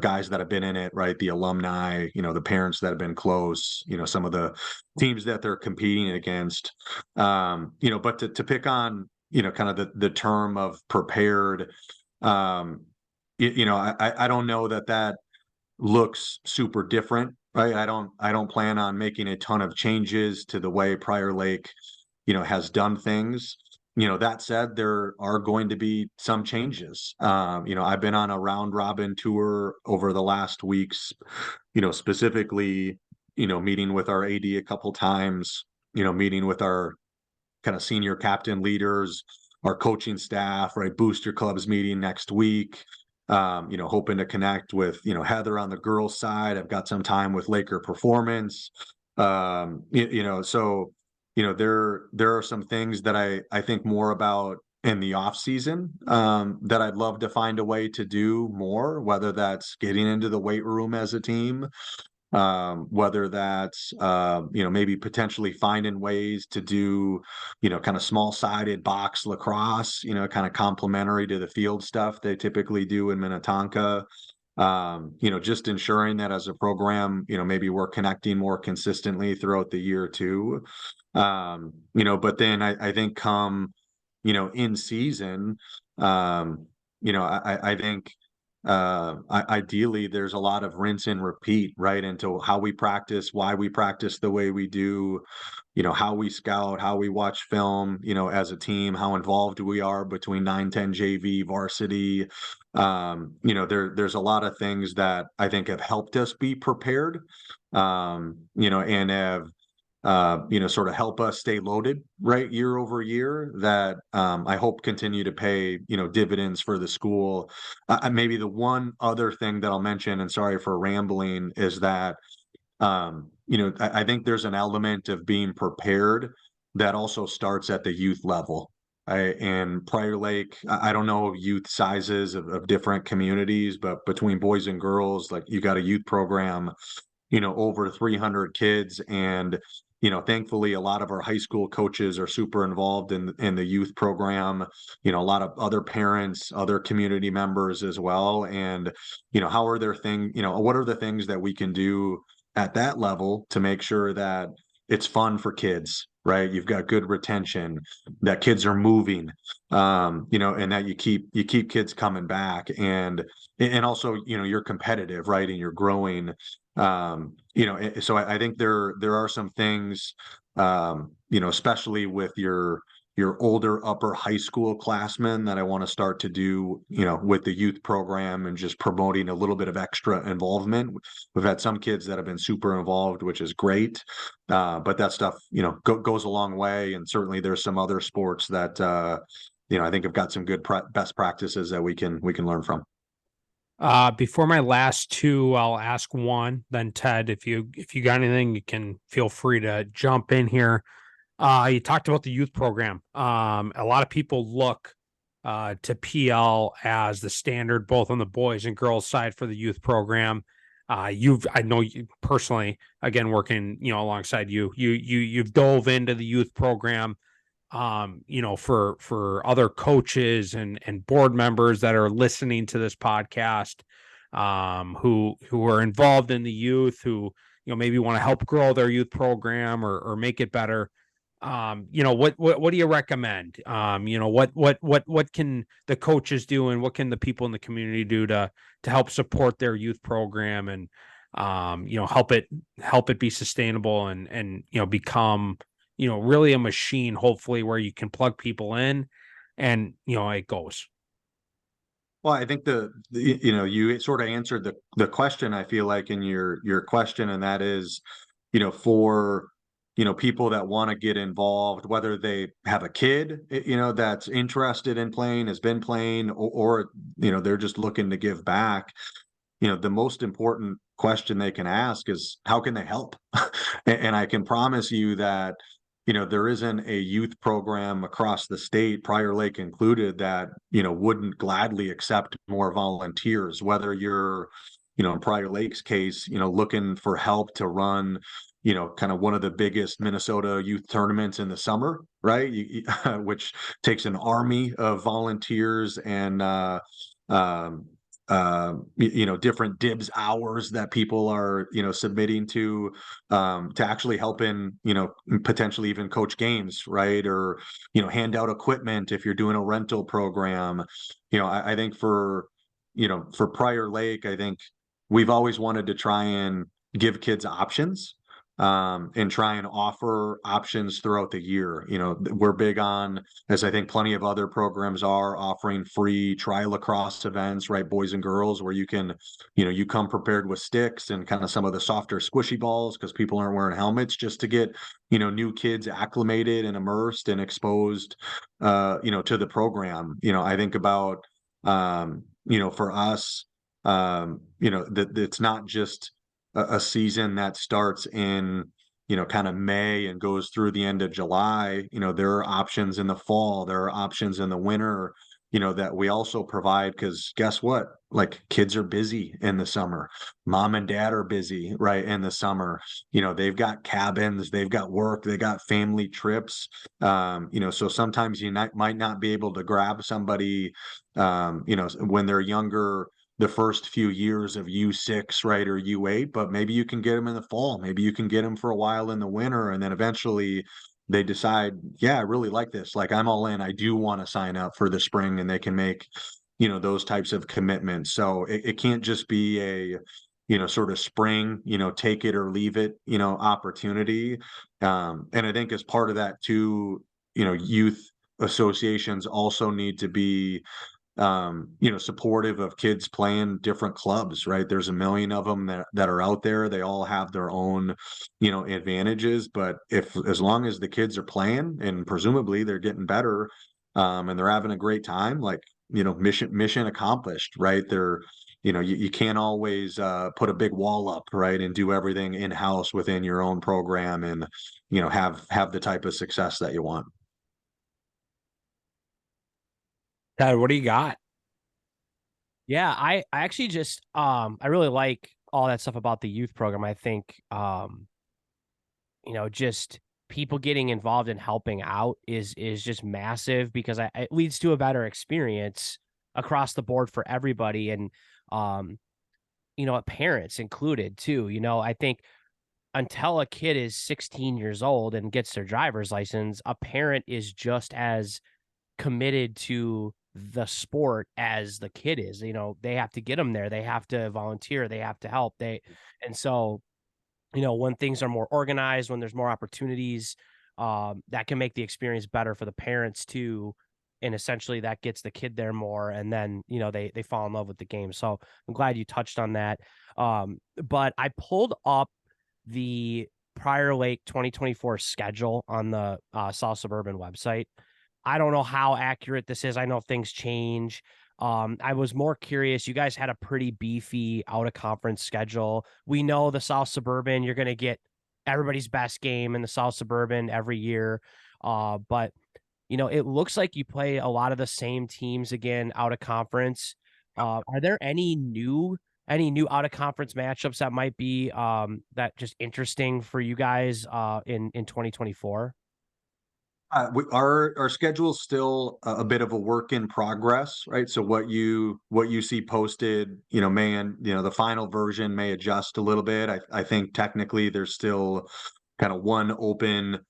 Speaker 3: guys that have been in it, right? The alumni, the parents that have been close, some of the teams that they're competing against. But to pick on, kind of the term of prepared, I don't know that looks super different, right? I don't plan on making a ton of changes to the way Prior Lake, has done things. That said, there are going to be some changes. I've been on a round robin tour over the last weeks, specifically, meeting with our AD a couple times, meeting with our kind of senior captain leaders, our coaching staff, right? Booster clubs meeting next week. Hoping to connect with, Heather on the girls' side. I've got some time with Laker Performance. So, there are some things that I think more about in the off season that I'd love to find a way to do more, whether that's getting into the weight room as a team, whether that's maybe potentially finding ways to do kind of small-sided box lacrosse, kind of complementary to the field stuff they typically do in Minnetonka. Just ensuring that as a program, maybe we're connecting more consistently throughout the year too. But then I think come in season, I think ideally there's a lot of rinse and repeat, right, into how we practice, why we practice the way we do, how we scout, how we watch film, as a team, how involved we are between 9-10 JV, varsity. There's a lot of things that I think have helped us be prepared, and have sort of help us stay loaded, right, year over year, that I hope continue to pay, dividends for the school. Maybe the one other thing that I'll mention, and sorry for rambling, is that, I think there's an element of being prepared that also starts at the youth level. And Prior Lake, I don't know youth sizes of different communities, but between boys and girls, like you got a youth program, over 300 kids. And thankfully, a lot of our high school coaches are super involved in the youth program. A lot of other parents, other community members as well. And how are there things? What are the things that we can do at that level to make sure that it's fun for kids? Right, you've got good retention, that kids are moving, and that you keep kids coming back, and also you're competitive, right, and you're growing. So I think there are some things, especially with your older upper high school classmen, that I want to start to do, with the youth program, and just promoting a little bit of extra involvement. We've had some kids that have been super involved, which is great. But that stuff, goes a long way. And certainly there's some other sports that, I think have got some good best practices that we can learn from.
Speaker 1: Before my last two, I'll ask one. Then Ted, if you got anything, you can feel free to jump in here. You talked about the youth program. A lot of people look to PL as the standard, both on the boys and girls side for the youth program. I know you personally, again, working, alongside you've dove into the youth program. For other coaches and board members that are listening to this podcast, who are involved in the youth, who, maybe want to help grow their youth program or make it better. What do you recommend? What can the coaches do, and what can the people in the community do to help support their youth program, and help it be sustainable, and become really a machine, hopefully, where you can plug people in and it goes.
Speaker 3: Well, I think you sort of answered the question, I feel like, in your question, and that is, for people that want to get involved, whether they have a kid, that's interested in playing, has been playing, or they're just looking to give back. The most important question they can ask is, how can they help? And I can promise you that there isn't a youth program across the state, Prior Lake included, that wouldn't gladly accept more volunteers. Whether you're in Prior Lake's case, looking for help to run kind of one of the biggest Minnesota youth tournaments in the summer, right? Which takes an army of volunteers, and different dibs hours that people are submitting to actually help in potentially even coach games, right, or hand out equipment if you're doing a rental program. I think for Prior Lake, I think we've always wanted to try and give kids options, and try and offer options throughout the year. We're big on, as I think plenty of other programs are, offering free tri lacrosse events, right? Boys and girls, where you can, you come prepared with sticks and kind of some of the softer squishy balls because people aren't wearing helmets, just to get, new kids acclimated and immersed and exposed, to the program. I think about, for us, that it's not just a season that starts in, kind of May and goes through the end of July. There are options in the fall, there are options in the winter, that we also provide, because guess what? Like, kids are busy in the summer. Mom and dad are busy, right, in the summer. They've got cabins, they've got work, they got family trips. So sometimes you might not be able to grab somebody, when they're younger, the first few years of U6, right, or U8, but maybe you can get them in the fall. Maybe you can get them for a while in the winter, and then eventually they decide, yeah, I really like this. Like, I'm all in. I do want to sign up for the spring, and they can make, those types of commitments. So it can't just be a, sort of spring, take it or leave it, opportunity. And I think as part of that too, youth associations also need to be, supportive of kids playing different clubs, right? There's a million of them that are out there. They all have their own, advantages. But as long as the kids are playing and presumably they're getting better, and they're having a great time, like, mission accomplished, right? You can't always put a big wall up, right, and do everything in house within your own program and, have the type of success that you want.
Speaker 1: Ted, what do you got?
Speaker 2: Yeah, I actually just I really like all that stuff about the youth program. I think just people getting involved and helping out is just massive, because it leads to a better experience across the board for everybody, and um parents included too. I think until a kid is 16 years old and gets their driver's license, a parent is just as committed to the sport as the kid is. They have to get them there. They have to volunteer. They have to help. And so, when things are more organized, when there's more opportunities, that can make the experience better for the parents too. And essentially that gets the kid there more. And then, they fall in love with the game. So I'm glad you touched on that. But I pulled up the Prior Lake 2024 schedule on the South Suburban website. I don't know how accurate this is. I know things change. I was more curious. You guys had a pretty beefy out of conference schedule. We know the South Suburban, you're going to get everybody's best game in the South Suburban every year. But it looks like you play a lot of the same teams again out of conference. Are there any new out of conference matchups that might be that just interesting for you guys in 2024?
Speaker 3: Our schedule is still a bit of a work in progress, right? So what you see posted, the final version may adjust a little bit. I think technically there's still kind of one open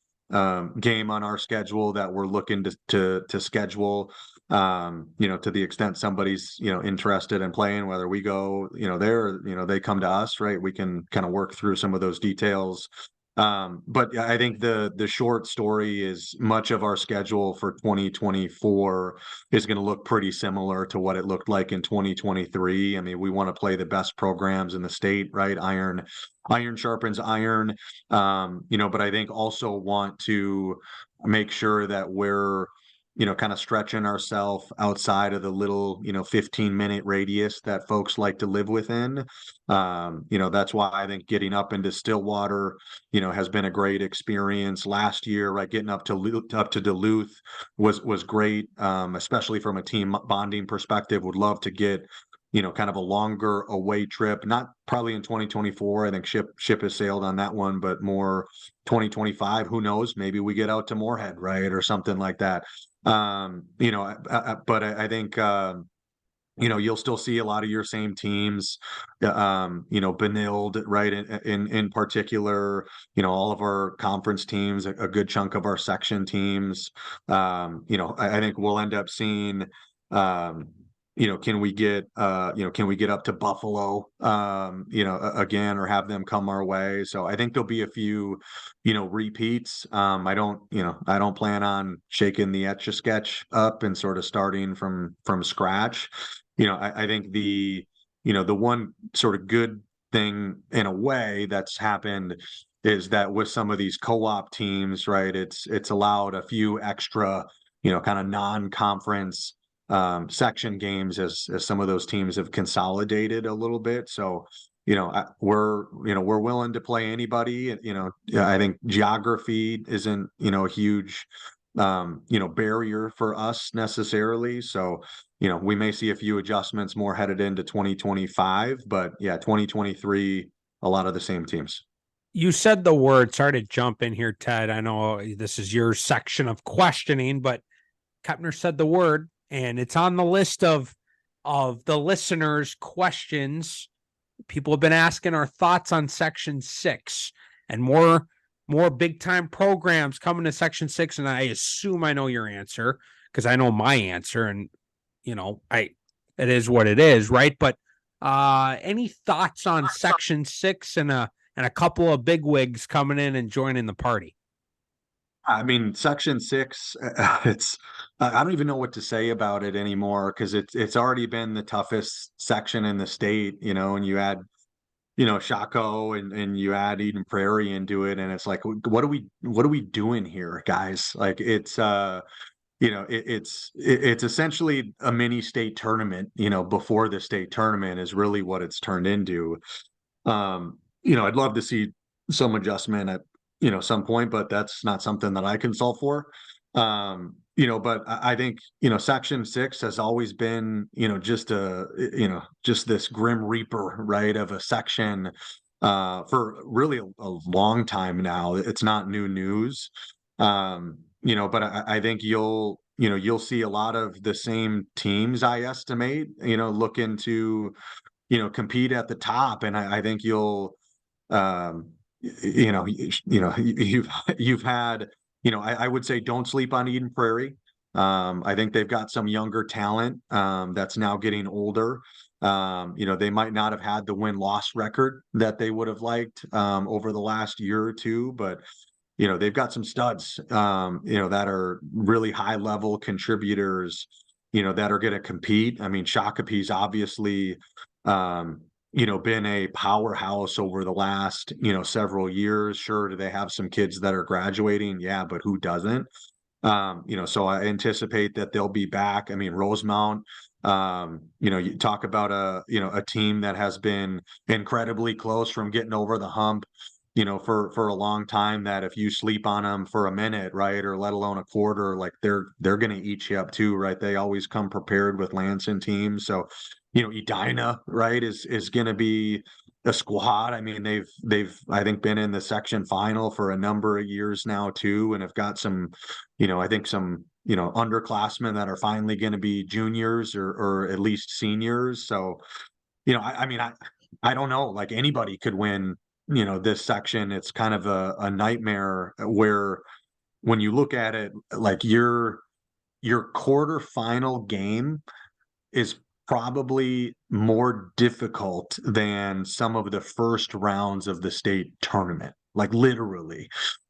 Speaker 3: game on our schedule that we're looking to schedule. To the extent somebody's interested in playing, whether we go there, or, they come to us, right? We can kind of work through some of those details. But I think the short story is much of our schedule for 2024 is going to look pretty similar to what it looked like in 2023. I mean, we want to play the best programs in the state, right? Iron sharpens iron. But I think also want to make sure that we're kind of stretching ourselves outside of the little 15-minute radius that folks like to live within. That's why I think getting up into Stillwater has been a great experience. Last year, right, getting up to Duluth was great, especially from a team bonding perspective. Would love to get kind of a longer away trip, not probably in 2024. I think ship has sailed on that one, but more 2025. Who knows? Maybe we get out to Moorhead, right, or something like that. But I think you'll still see a lot of your same teams, Benilde, right? In particular, all of our conference teams, a good chunk of our section teams. I think we'll end up seeing, can we get up to Buffalo, again, or have them come our way? So I think there'll be a few, repeats. I don't plan on shaking the Etch-a-Sketch up and sort of starting from scratch. I think the one sort of good thing in a way that's happened is that with some of these co-op teams, right, it's allowed a few extra, kind of non-conference section games as some of those teams have consolidated a little bit. So, we're willing to play anybody. I think geography isn't, a huge, barrier for us necessarily. So, we may see a few adjustments more headed into 2025, but yeah, 2023, a lot of the same teams.
Speaker 1: You said the word, sorry to jump in here, Ted. I know this is your section of questioning, but Kepner said the word, and it's on the list of the listeners' questions. People have been asking our thoughts on Section 6 and more big time programs coming to Section 6. And I assume I know your answer because I know my answer, and it is what it is, right? But any thoughts on Section 6 and a couple of bigwigs coming in and joining the party?
Speaker 3: I mean, Section 6, I don't even know what to say about it anymore because it's already been the toughest section in the state, and you add, Shaco and you add Eden Prairie into it, and it's like, what are we doing here, guys? Like it's essentially a mini state tournament, before the state tournament is really what it's turned into. I'd love to see some adjustment at, some point, but that's not something that I can solve for. But I think, Section 6 has always been, just this grim reaper, right, of a section for really a long time now. It's not new news. But I think you'll see a lot of the same teams, I estimate, looking to, compete at the top. And I think um, you've had, I would say don't sleep on Eden Prairie. I think they've got some younger talent that's now getting older. They might not have had the win-loss record that they would have liked over the last year or two, but they've got some studs, that are really high level contributors, that are going to compete. I mean, Shakopee's obviously, been a powerhouse over the last, several years. Sure, do they have some kids that are graduating? Yeah, but who doesn't? So I anticipate that they'll be back. I mean, Rosemount, you talk about a team that has been incredibly close from getting over the hump, for a long time, that if you sleep on them for a minute, right, or let alone a quarter, like they're going to eat you up too, right? They always come prepared with Lansing teams. So, Edina, right, is going to be a squad. I mean, they've I think been in the section final for a number of years now too, and have got some, I think some, underclassmen that are finally going to be juniors or at least seniors. So, I mean, I don't know, like anybody could win, this section. It's kind of a nightmare where when you look at it, like your quarterfinal game is probably more difficult than some of the first rounds of the state tournament, like literally.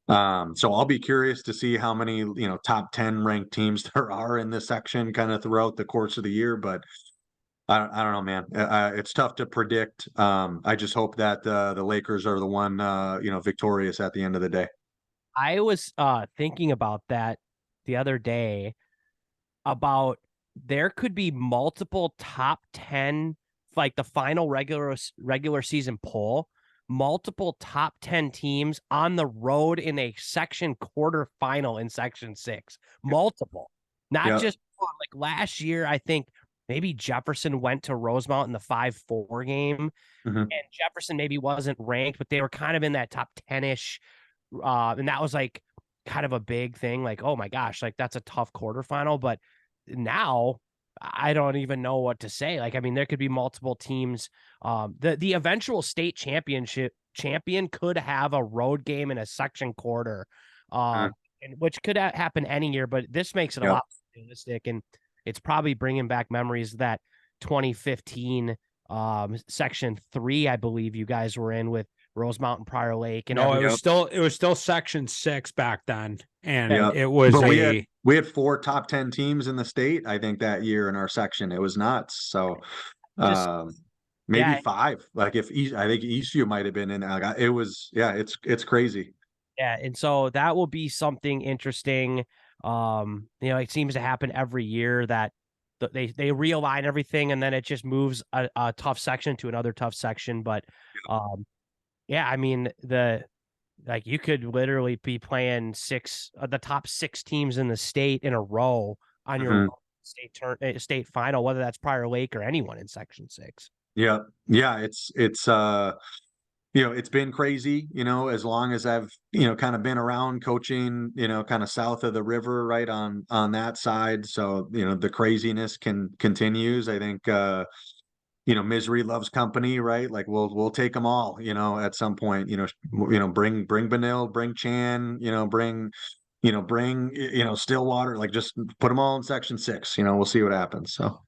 Speaker 3: So I'll be curious to see how many, top 10 ranked teams there are in this section kind of throughout the course of the year. But I don't know, man. It's tough to predict. I just hope that the Lakers are the one, victorious at the end of the day.
Speaker 2: I was thinking about that the other day about there could be multiple top 10, like the final regular season poll, multiple top 10 teams on the road in a section quarterfinal in Section 6. Multiple. Not
Speaker 3: Yeah.
Speaker 2: just one. Like last year, I think maybe Jefferson went to Rosemount in the 5-4 game,
Speaker 3: Mhm.
Speaker 2: and Jefferson maybe wasn't ranked, but they were kind of in that top 10-ish. And that was like kind of a big thing. Like, oh my gosh, like that's a tough quarterfinal. But now I don't even know what to say. Like, I mean, there could be multiple teams. The eventual state champion could have a road game in a section quarter,
Speaker 3: Mhm.
Speaker 2: and which could happen any year. But this makes it a
Speaker 3: Yeah.
Speaker 2: lot more realistic, and it's probably bringing back memories that 2015 section 3, I believe you guys were in with Rosemount and Prior Lake and
Speaker 1: No,
Speaker 2: everything.
Speaker 1: it was still section 6 back then. And
Speaker 3: Yep.
Speaker 1: it was
Speaker 3: But we had 4 top 10 teams in the state, I think, that year in our section. It was nuts. So maybe
Speaker 2: Yeah.
Speaker 3: 5. Like if I think Eastview might have been in. It was, it's crazy.
Speaker 2: Yeah, and so that will be something interesting. It seems to happen every year that they realign everything, and then it just moves a tough section to another tough section. But yeah, I mean you could literally be playing the top 6 teams in the state in a row on your state final, whether that's Prior Lake or anyone in section 6.
Speaker 3: Yeah. It's it's been crazy, as long as I've, kind of been around coaching, kind of south of the river, right on that side. So, the craziness continues. I think, misery loves company, right? Like we'll take them all, at some point, bring Benil, bring Chan, bring Stillwater, like just put them all in section 6, we'll see what happens. So.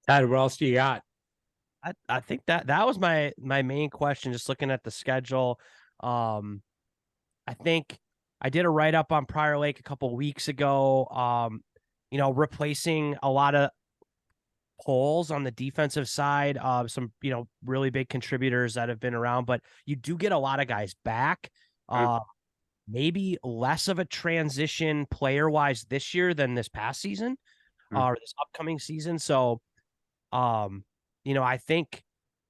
Speaker 1: Ted, what else do you got?
Speaker 2: I think that was my main question, just looking at the schedule. I think I did a write-up on Prior Lake a couple weeks ago, replacing a lot of holes on the defensive side, some, really big contributors that have been around, but you do get a lot of guys back. Maybe less of a transition player-wise this year than this past season or this upcoming season. So, I think,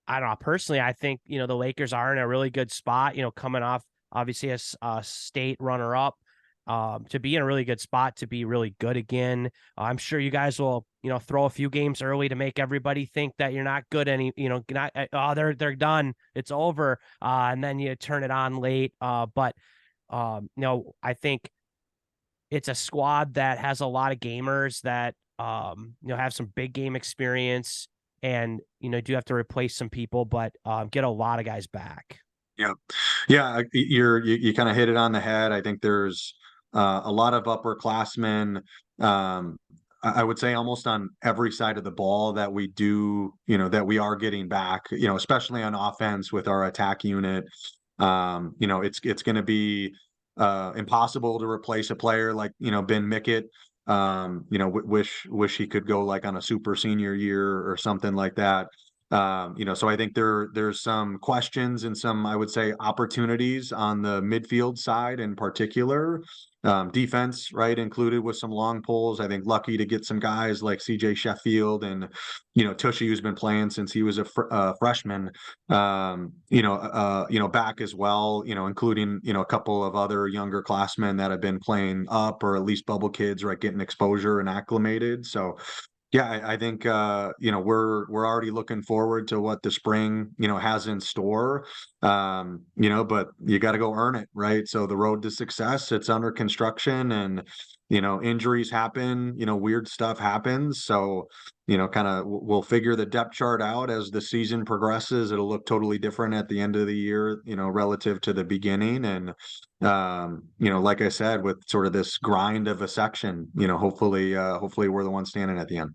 Speaker 2: I don't know, personally, I think, the Lakers are in a really good spot, coming off obviously a state runner up, to be in a really good spot, to be really good again. I'm sure you guys will, throw a few games early to make everybody think that you're not good they're done. It's over. And then you turn it on late. But I think it's a squad that has a lot of gamers that, have some big game experience and, do have to replace some people, but get a lot of guys back.
Speaker 3: Yeah. Yeah. You kind of hit it on the head. I think there's a lot of upperclassmen. I would say almost on every side of the ball that we do, that we are getting back, especially on offense with our attack unit. It's going to be impossible to replace a player like, Ben Mickett. Wish he could go like on a super senior year or something like that. So I think there's some questions and some, I would say, opportunities on the midfield side in particular. Defense, right, included with some long pulls. I think lucky to get some guys like CJ Sheffield and, Tushy, who's been playing since he was a freshman, back as well, including, a couple of other younger classmen that have been playing up or at least bubble kids, right, getting exposure and acclimated. So, yeah, I think we're already looking forward to what the spring has in store. But you got to go earn it, right? So the road to success, it's under construction, and injuries happen. Weird stuff happens. So kind of we'll figure the depth chart out as the season progresses. It'll look totally different at the end of the year, relative to the beginning. And like I said, with sort of this grind of a section, hopefully we're the ones standing at the end.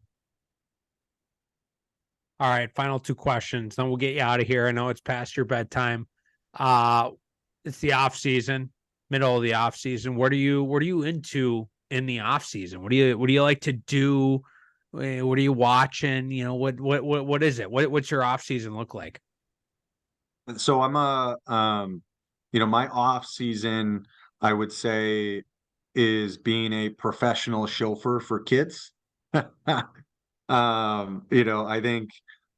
Speaker 1: All right, final 2 questions, then we'll get you out of here. I know it's past your bedtime. It's the off season, middle of the off season. What are you into in the off season? What do you like to do? What are you watching? What is it? What's your off season look like?
Speaker 3: So I'm my off season, I would say, is being a professional chauffeur for kids. I think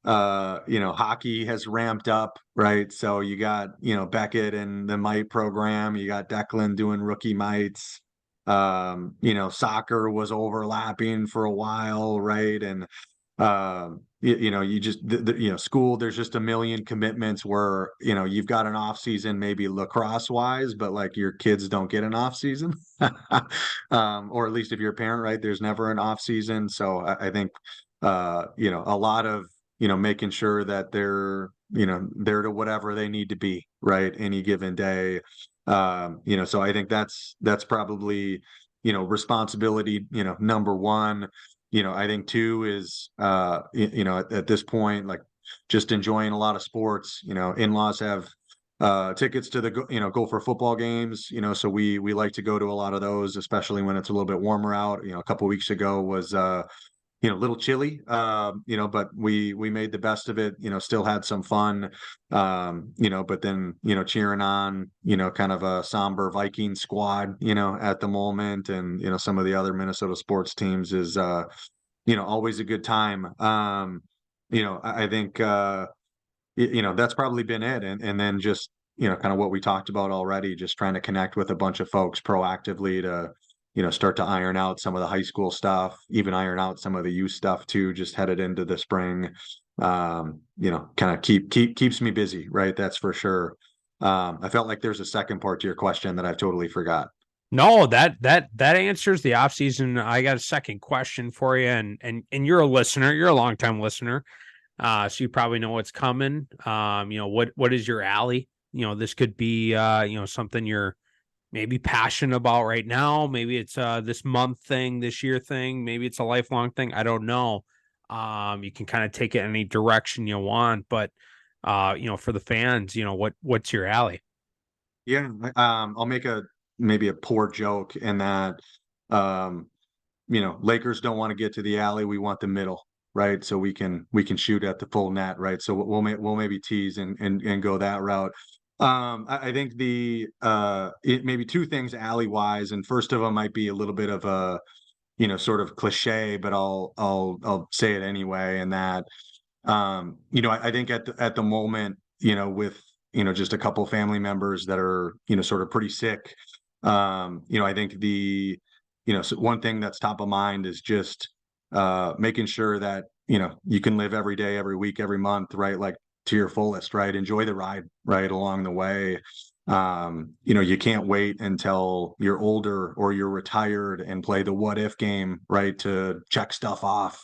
Speaker 3: hockey has ramped up, right? So you got, Beckett and the mite program, you got Declan doing rookie mites. Soccer was overlapping for a while, right? And you just school, there's just a million commitments where you've got an off season, maybe lacrosse wise, but like your kids don't get an off season. Or at least if you're a parent, right, there's never an off season. So I think a lot of making sure that they're there to whatever they need to be, right, any given day. So I think that's probably responsibility number one. I think two is, at this point, like just enjoying a lot of sports. In-laws have tickets to the Gopher football games. So we like to go to a lot of those, especially when it's a little bit warmer out. A couple of weeks ago was a little chilly, but we made the best of it. Still had some fun, but then cheering on kind of a somber Viking squad at the moment, and some of the other Minnesota sports teams is always a good time. I think that's probably been it, and then just kind of what we talked about already, just trying to connect with a bunch of folks proactively to start to iron out some of the high school stuff, even iron out some of the youth stuff too, just headed into the spring. Kind of keeps me busy, right? That's for sure. I felt like there's a second part to your question that I've totally forgot.
Speaker 1: No, that answers the off season. I got a second question for you, and you're a listener, you're a longtime listener. So you probably know what's coming. What is your alley? This could be something you're maybe passionate about right now. Maybe it's this month thing, this year thing, maybe it's a lifelong thing. I don't know. You can kind of take it any direction you want, but for the fans, what's your alley?
Speaker 3: Yeah, I'll make maybe a poor joke in that, um, Lakers don't want to get to the alley. We want the middle, right? So we can shoot at the full net, right? So we'll maybe tease and go that route. I think maybe two things alley wise, and first of them might be a little bit of a sort of cliche, but I'll say it anyway. And that I think at the moment, with just a couple family members that are sort of pretty sick. I think so one thing that's top of mind is just making sure that you can live every day, every week, every month, right? Like to your fullest, right? Enjoy the ride, right, along the way. You can't wait until you're older or you're retired and play the what if game, right, to check stuff off,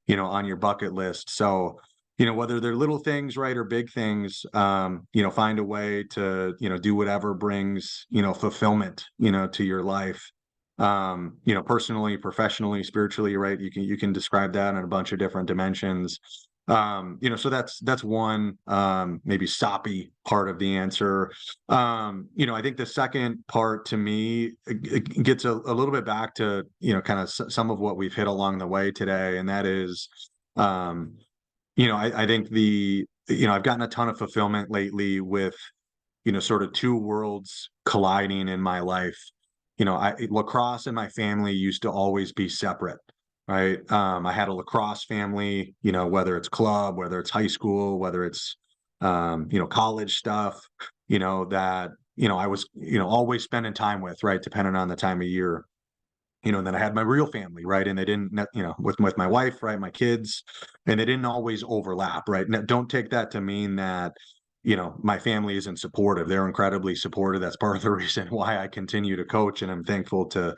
Speaker 3: on your bucket list. So whether they're little things, right, or big things, find a way to, do whatever brings, fulfillment, to your life. Personally, professionally, spiritually, right? You can describe that in a bunch of different dimensions. So that's one maybe soppy part of the answer. I think the second part to me it gets a little bit back to, kind of some of what we've hit along the way today, and that is I think I've gotten a ton of fulfillment lately with, sort of two worlds colliding in my life. Lacrosse and my family used to always be separate, right? I had a lacrosse family, whether it's club, whether it's high school, whether it's, college stuff, that, I was, always spending time with, right? Depending on the time of year. And then I had my real family, right? And they didn't, with my wife, right? My kids, and they didn't always overlap, right? Now, don't take that to mean that, my family isn't supportive. They're incredibly supportive. That's part of the reason why I continue to coach, and I'm thankful to,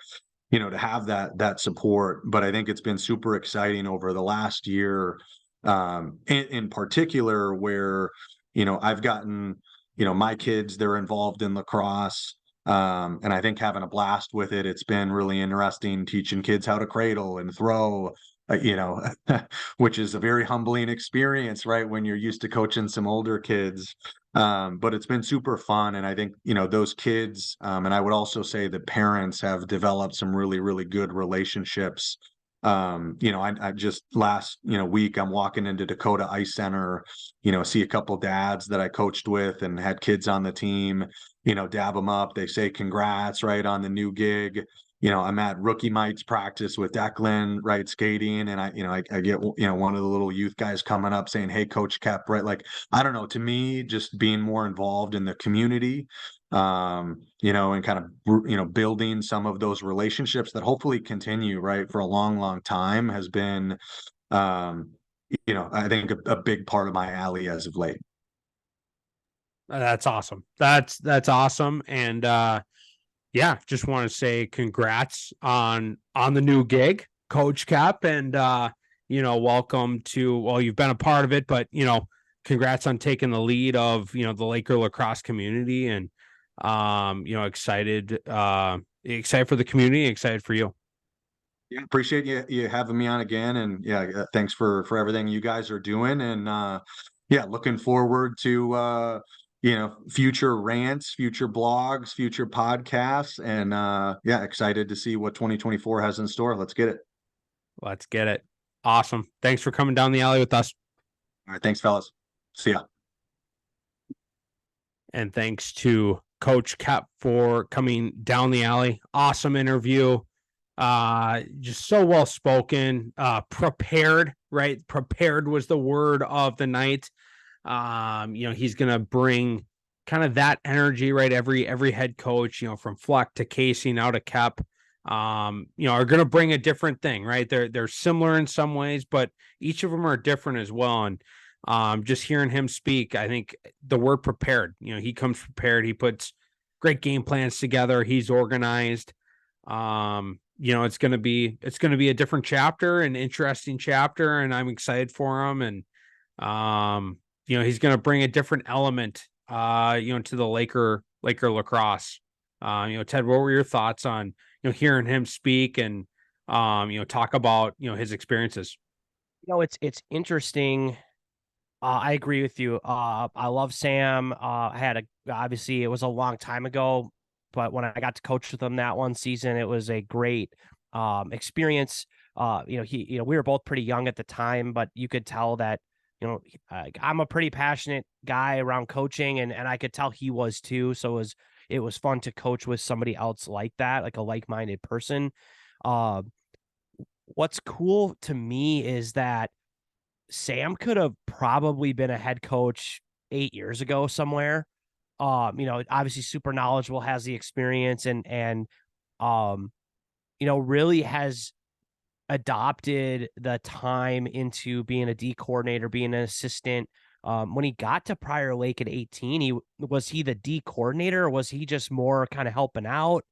Speaker 3: to have that support. But I think it's been super exciting over the last year, in particular, where, I've gotten, my kids, they're involved in lacrosse. And I think having a blast with it. It's been really interesting teaching kids how to cradle and throw, which is a very humbling experience, right? When you're used to coaching some older kids. But it's been super fun. And I think, those kids, and I would also say the parents have developed some really, really good relationships. I just last, week, I'm walking into Dakota Ice Center, see a couple dads that I coached with and had kids on the team, dab them up. They say congrats, right, on the new gig. I'm at rookie mites practice with Declan, right, skating, and I get one of the little youth guys coming up saying, "Hey, Coach Kep," right? Like, I don't know. To me, just being more involved in the community, and kind of building some of those relationships that hopefully continue, right, for a long, long time has been, um, I think a big part of my alley as of late.
Speaker 1: That's awesome. That's awesome. And yeah, just want to say congrats on the new gig, Coach Cap, and welcome to, well, you've been a part of it, but congrats on taking the lead of the Laker lacrosse community, and excited for the community, excited for you.
Speaker 3: Yeah, appreciate you having me on again, and thanks for everything you guys are doing, and yeah, looking forward to future rants, future blogs, future podcasts, and yeah, excited to see what 2024 has in store. Let's get it.
Speaker 1: Let's get it. Awesome. Thanks for coming down the alley with us.
Speaker 3: All right, thanks, fellas. See ya.
Speaker 1: And thanks to Coach Kep for coming down the alley. Awesome interview. Just so well spoken, prepared, right? Prepared was the word of the night. He's gonna bring kind of that energy, right? Every head coach, from Fleck to Casey now to Kep, are gonna bring a different thing, right? They're similar in some ways, but each of them are different as well. And just hearing him speak, I think the word prepared, he comes prepared, he puts great game plans together, he's organized. It's gonna be a different chapter, an interesting chapter, and I'm excited for him. And he's gonna bring a different element to the Laker lacrosse. Ted, what were your thoughts on hearing him speak and talk about his experiences?
Speaker 2: It's interesting. I agree with you. I love Sam. Obviously it was a long time ago, but when I got to coach with him that one season, it was a great experience. We were both pretty young at the time, but you could tell that, I'm a pretty passionate guy around coaching, and I could tell he was too. So it was fun to coach with somebody else like that, like a like-minded person. Uh, what's cool to me is that Sam could have probably been a head coach 8 years ago somewhere. Obviously super knowledgeable, has the experience, and really has adopted the time into being a D coordinator, being an assistant. When he got to Prior Lake at 18, was he the D coordinator, or was he just more kind of helping out?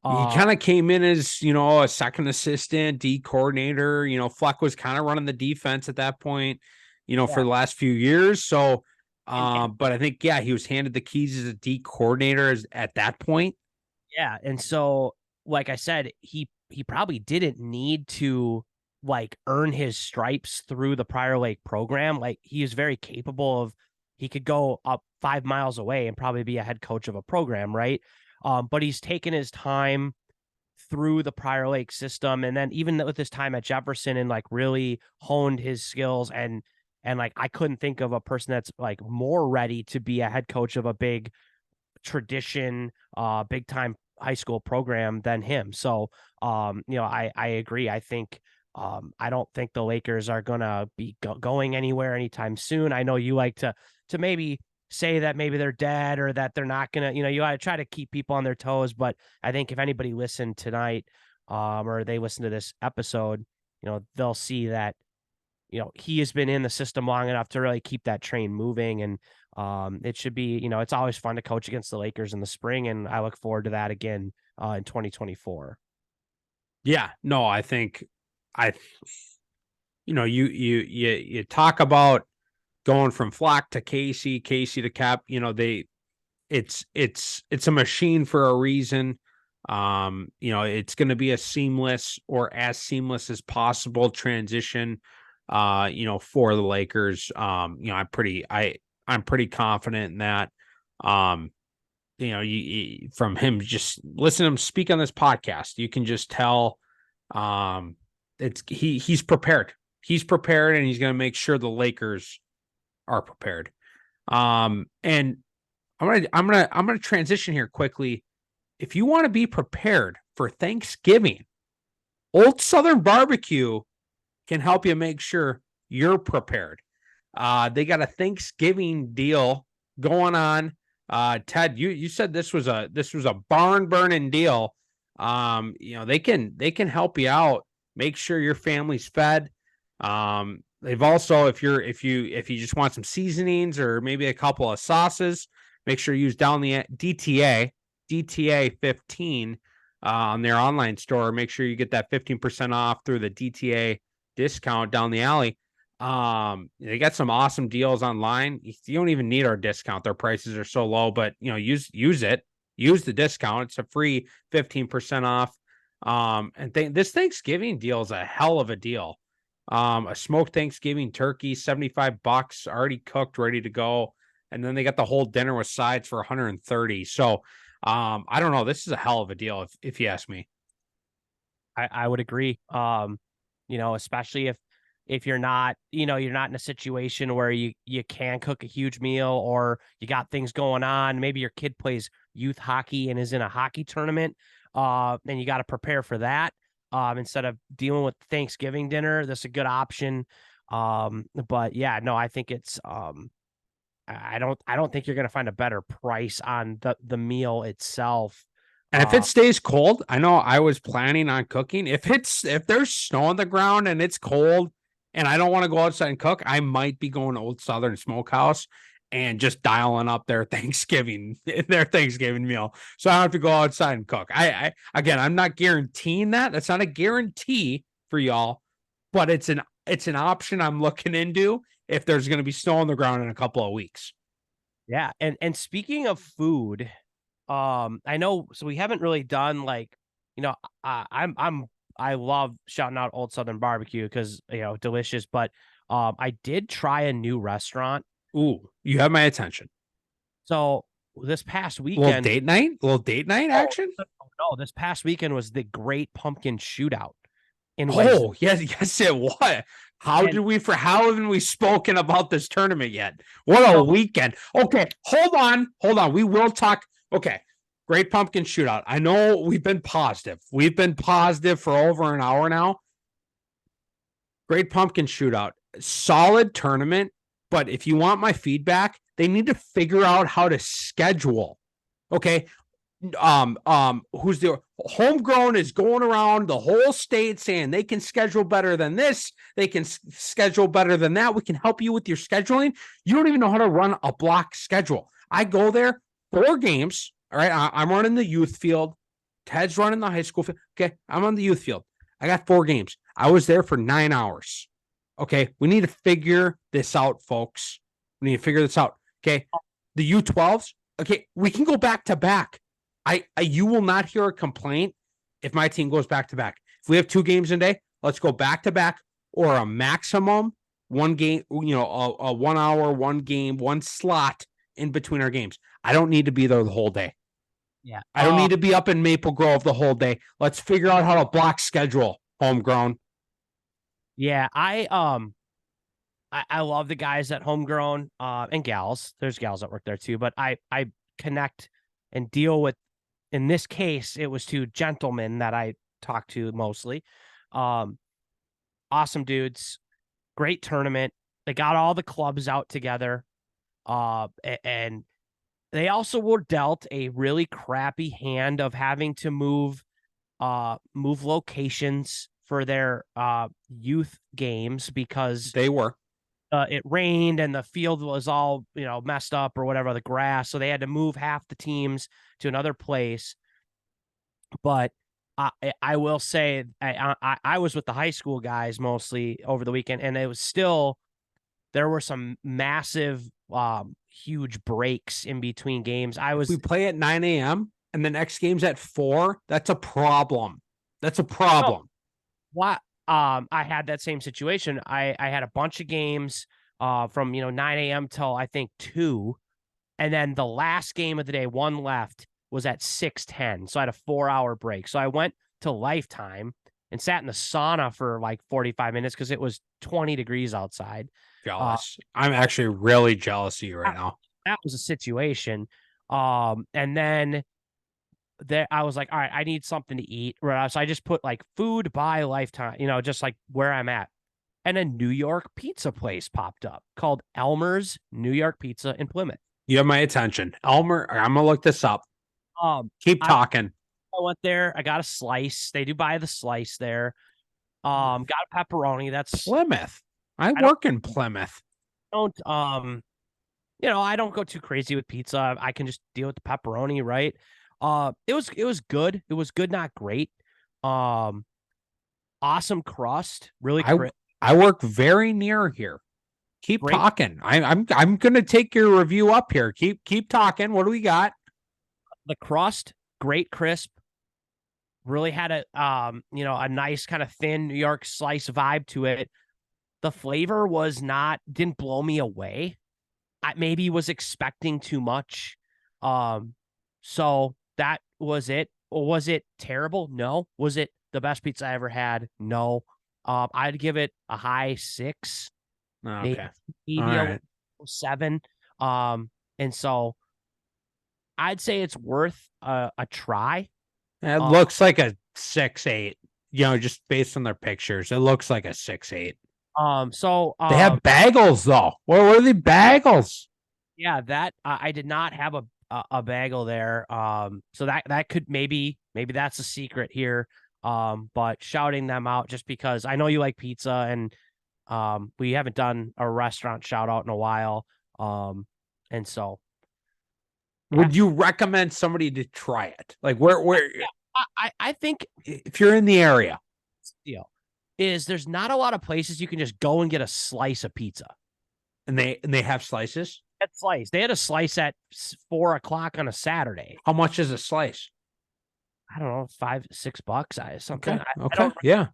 Speaker 1: He kind of came in as, a second assistant, D coordinator. Fleck was kind of running the defense at that point, for the last few years. So, but I think, he was handed the keys as a D coordinator at that point.
Speaker 2: Yeah. And so, like I said, he probably didn't need to earn his stripes through the Prior Lake program. Like, he is very capable of, he could go up 5 miles away and probably be a head coach of a program, right? But he's taken his time through the Prior Lake system, and then even with his time at Jefferson, and really honed his skills, and I couldn't think of a person that's more ready to be a head coach of a big tradition, big time high school program than him. So, I agree. I think, I don't think the Lakers are gonna be going anywhere anytime soon. I know you like to maybe say that maybe they're dead, or that they're not gonna, you gotta try to keep people on their toes. But I think if anybody listened tonight, or they listen to this episode, they'll see that, he has been in the system long enough to really keep that train moving. And it should be, it's always fun to coach against the Lakers in the spring, and I look forward to that again in 2024.
Speaker 1: Yeah, no, I think you talk about going from Fleck to Casey to Kep, it's a machine for a reason. It's going to be a seamless, or as seamless as possible, transition for the Lakers. I'm pretty confident in that. From him, just listen to him speak on this podcast, you can just tell he's prepared. He's prepared, and he's going to make sure the Lakers are prepared. And I'm gonna transition here quickly. If you want to be prepared for Thanksgiving, Old Southern Barbecue can help you make sure you're prepared. They got a Thanksgiving deal going on. Ted, you said this was a barn burning deal. They can help you out, make sure your family's fed. They've also, if you just want some seasonings or maybe a couple of sauces, make sure you use down the DTA 15 on their online store. Make sure you get that 15% off through the DTA discount down the alley. They got some awesome deals online. You don't even need our discount. Their prices are so low, but use it. Use the discount. It's a free 15% off. And this Thanksgiving deal is a hell of a deal. A smoked Thanksgiving turkey, $75, already cooked, ready to go. And then they got the whole dinner with sides for 130. So I don't know. This is a hell of a deal if you ask me.
Speaker 2: I would agree. Especially if you're not, you're not in a situation where you can cook a huge meal, or you got things going on. Maybe your kid plays youth hockey and is in a hockey tournament. And you got to prepare for that. Instead of dealing with Thanksgiving dinner, that's a good option. But yeah, no, I think it's I don't think you're gonna find a better price on the meal itself.
Speaker 1: And if it stays cold, I know I was planning on cooking. If there's snow on the ground and it's cold and I don't want to go outside and cook, I might be going to Old Southern Smokehouse and just dialing up their Thanksgiving meal. So I don't have to go outside and cook. I again, I'm not guaranteeing that. That's not a guarantee for y'all, but it's an option I'm looking into if there's going to be snow on the ground in a couple of weeks.
Speaker 2: Yeah, and speaking of food, I know, so we haven't really done like, I love shouting out Old Southern Barbecue because, delicious, but I did try a new restaurant.
Speaker 1: Ooh, you have my attention.
Speaker 2: So this past
Speaker 1: Little
Speaker 2: weekend,
Speaker 1: date night action.
Speaker 2: no, this past weekend was the Great Pumpkin Shootout in
Speaker 1: Oh, yes, it was. How haven't we spoken about this tournament yet? What a weekend. Okay, hold on. We will talk. Okay, Great Pumpkin Shootout. I know we've been positive. We've been positive for over an hour now. Great Pumpkin Shootout. Solid tournament, but if you want my feedback, they need to figure out how to schedule. Okay, who's the homegrown is going around the whole state saying they can schedule better than this, they can schedule better than that, we can help you with your scheduling. You don't even know how to run a block schedule. I go there, 4 games. All right, I'm running the youth field, Ted's running the high school field. Okay, I'm on the youth field. I got 4 games. I was there for 9 hours. Okay, we need to figure this out, folks. We need to figure this out. Okay, the U12s. Okay, we can go back to back. You will not hear a complaint if my team goes back to back. If we have 2 games in a day, let's go back to back, or a maximum 1 game, a 1 hour, 1 game, 1 slot in between our games. I don't need to be there the whole day.
Speaker 2: Yeah.
Speaker 1: I don't need to be up in Maple Grove the whole day. Let's figure out how to block schedule, homegrown.
Speaker 2: Yeah, I love the guys at Homegrown, and gals. There's gals that work there too, but I connect and deal with, in this case, it was 2 gentlemen that I talked to mostly. Awesome dudes, great tournament. They got all the clubs out together. And they also were dealt a really crappy hand of having to move locations for their youth games because
Speaker 1: they were
Speaker 2: it rained and the field was all messed up or whatever, the grass, so they had to move half the teams to another place. But I will say I was with the high school guys mostly over the weekend, and it was still, there were some massive huge breaks in between games.
Speaker 1: We play at 9 a.m. and the next game's at 4. That's a problem.
Speaker 2: What? I had that same situation. I had a bunch of games from 9 a.m. till I think 2, and then the last game of the day, 1 left, was at 6:10. So I had a 4-hour break. So I went to Lifetime and sat in the sauna for like 45 minutes because it was 20 degrees outside.
Speaker 1: Jealous. I'm actually really jealous of you right now.
Speaker 2: That was a situation. And then there, I was like, all right, I need something to eat. Right. So I just put like food by Lifetime, just like where I'm at. And a New York pizza place popped up called Elmer's New York Pizza in Plymouth.
Speaker 1: You have my attention. Elmer, I'm gonna look this up. Keep talking.
Speaker 2: I went there. I got a slice. They do buy the slice there. Got a pepperoni. That's
Speaker 1: Plymouth. I work in Plymouth.
Speaker 2: I don't go too crazy with pizza. I can just deal with the pepperoni, right? It was good. It was good, not great. Awesome crust, really great.
Speaker 1: I work very near here. Keep talking. I'm gonna take your review up here. Keep talking. What do we got?
Speaker 2: The crust, great crisp, really had a nice kind of thin New York slice vibe to it. The flavor didn't blow me away. I maybe was expecting too much. So that was it. Or was it terrible? No. Was it the best pizza I ever had? No. I'd give it a high 6, maybe
Speaker 1: Okay.
Speaker 2: maybe
Speaker 1: All
Speaker 2: a
Speaker 1: right.
Speaker 2: 7. And so I'd say it's worth a try.
Speaker 1: It
Speaker 2: Um,
Speaker 1: looks like a 6-8, just based on their pictures. It looks like a 6-8.
Speaker 2: so
Speaker 1: They have bagels though. What are the bagels?
Speaker 2: yeah, that I did not have a bagel there. So that could maybe that's a secret here. But shouting them out just because I know you like pizza and we haven't done a restaurant shout out in a while. And so yeah,
Speaker 1: Would you recommend somebody to try it? Like where
Speaker 2: I think
Speaker 1: if you're in the area
Speaker 2: deal is there's not a lot of places you can just go and get a slice of pizza.
Speaker 1: and they have slices?
Speaker 2: That slice. They had a slice at 4 o'clock on a Saturday.
Speaker 1: How much is a slice?
Speaker 2: I don't know, $5-6, something.
Speaker 1: Okay.
Speaker 2: I
Speaker 1: Okay.
Speaker 2: don't
Speaker 1: Yeah.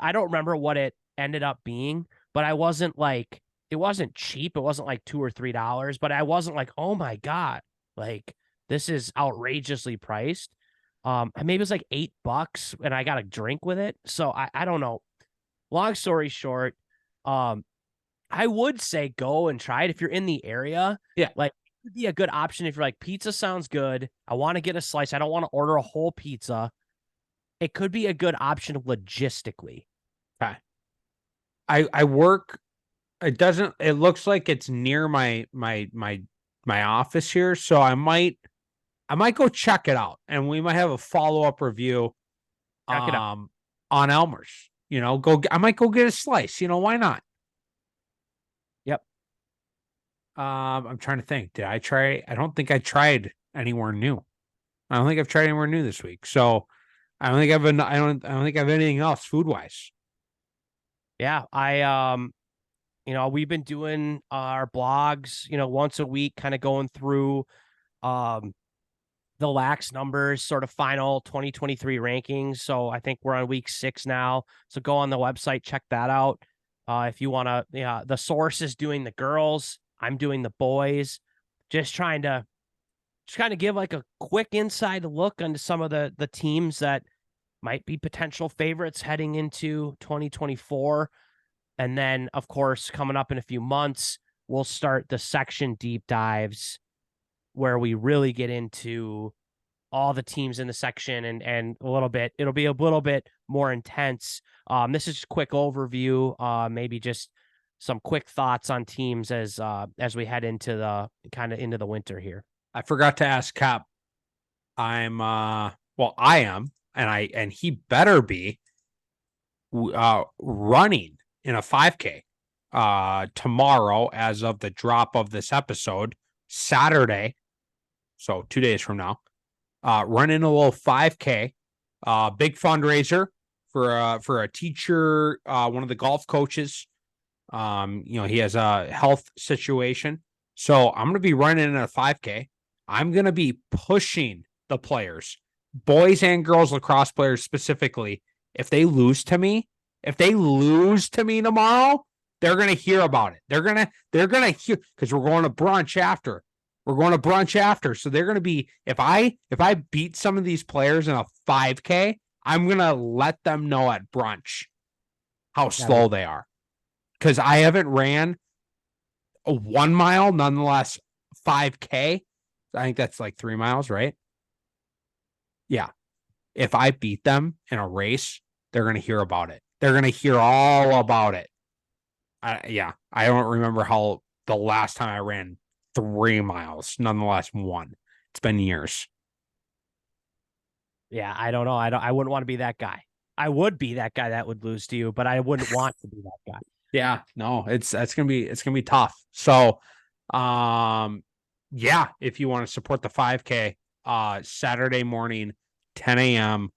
Speaker 2: I don't remember what it ended up being, but it wasn't cheap. It wasn't like $2 or $3, but I wasn't like, oh my God, like this is outrageously priced. And maybe it was like $8 and I got a drink with it. So I don't know. Long story short, I would say go and try it if you're in the area.
Speaker 1: Yeah.
Speaker 2: Like it would be a good option if you're like, pizza sounds good. I want to get a slice. I don't want to order a whole pizza. It could be a good option logistically.
Speaker 1: Okay. I work. It looks like it's near my office here, so I might go check it out, and we might have a follow-up review
Speaker 2: Check it out.
Speaker 1: on Elmer's. I might go get a slice. Why not?
Speaker 2: Yep.
Speaker 1: I'm trying to think. Did I try? I don't think I tried anywhere new. I don't think I've tried anywhere new this week. So I don't think I don't think I have anything else food wise.
Speaker 2: Yeah. We've been doing our blogs, once a week, kind of going through um the lax numbers, sort of final 2023 rankings. So I think we're on week 6 now. So go on the website, check that out. If you want to, yeah, the source is doing the girls. I'm doing the boys. Just trying to give like a quick inside look into some of the teams that might be potential favorites heading into 2024. And then, of course, coming up in a few months, we'll start the section deep dives where we really get into all the teams in the section and it'll be a little bit more intense. This is just a quick overview, maybe just some quick thoughts on teams as we head into the winter here.
Speaker 1: I forgot to ask Cap. I am, and he better be running in a 5K tomorrow as of the drop of this episode, Saturday. So 2 days from now, running a little 5K, big fundraiser for a teacher, one of the golf coaches. He has a health situation. So I'm going to be running in a 5K. I'm going to be pushing the players, boys and girls lacrosse players specifically. If they lose to me tomorrow, they're going to hear about it. They're going to hear, because we're going to brunch after. So they're going to be, if I beat some of these players in a 5K, I'm going to let them know at brunch how slow they are. Because I haven't ran a 1 mile, nonetheless 5K. I think that's like 3 miles, right? Yeah. If I beat them in a race, they're going to hear about it. They're going to hear all about it. I don't remember how the last time I ran 3 miles, nonetheless 1. It's been years.
Speaker 2: Yeah, I don't know. I wouldn't want to be that guy. I would be that guy that would lose to you, but I wouldn't want to be that guy.
Speaker 1: Yeah, no, it's gonna be tough. So, if you want to support the 5K, Saturday morning, 10 a.m.,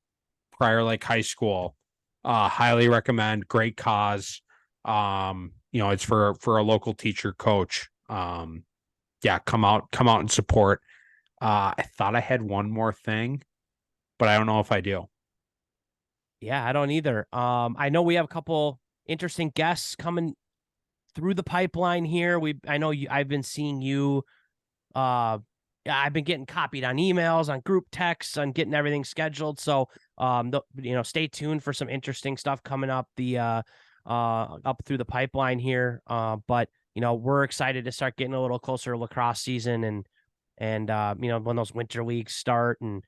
Speaker 1: Prior Lake High School, highly recommend. Great cause. It's for a local teacher coach. Come out and support. I thought I had one more thing. but I don't know if I do.
Speaker 2: Yeah, I don't either. I know we have a couple interesting guests coming through the pipeline here. I know I've been seeing you. Yeah, I've been getting copied on emails, on group texts, on getting everything scheduled. So, stay tuned for some interesting stuff coming up up through the pipeline here. But we're excited to start getting a little closer to lacrosse season, and when those winter leagues start, and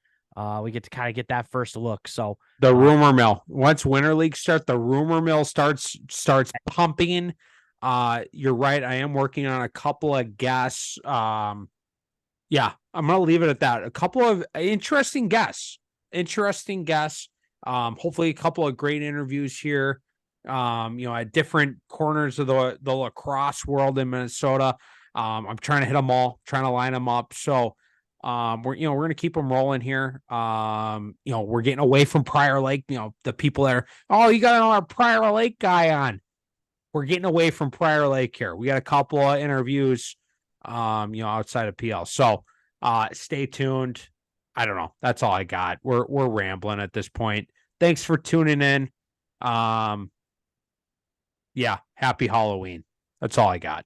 Speaker 2: we get to kind of get that first look. So
Speaker 1: The rumor mill. Once winter leagues start, the rumor mill starts pumping. You're right. I am working on a couple of guests. Yeah, I'm gonna leave it at that. A couple of interesting guests. Hopefully a couple of great interviews here. At different corners of the lacrosse world in Minnesota. I'm trying to hit them all, trying to line them up. So we're gonna keep them rolling here. We're getting away from Prior Lake. The people that are, oh, you got another Prior Lake guy on. We're getting away from Prior Lake here. We got a couple of interviews outside of PL. So stay tuned. I don't know. That's all I got. We're rambling at this point. Thanks for tuning in. Yeah, happy Halloween. That's all I got.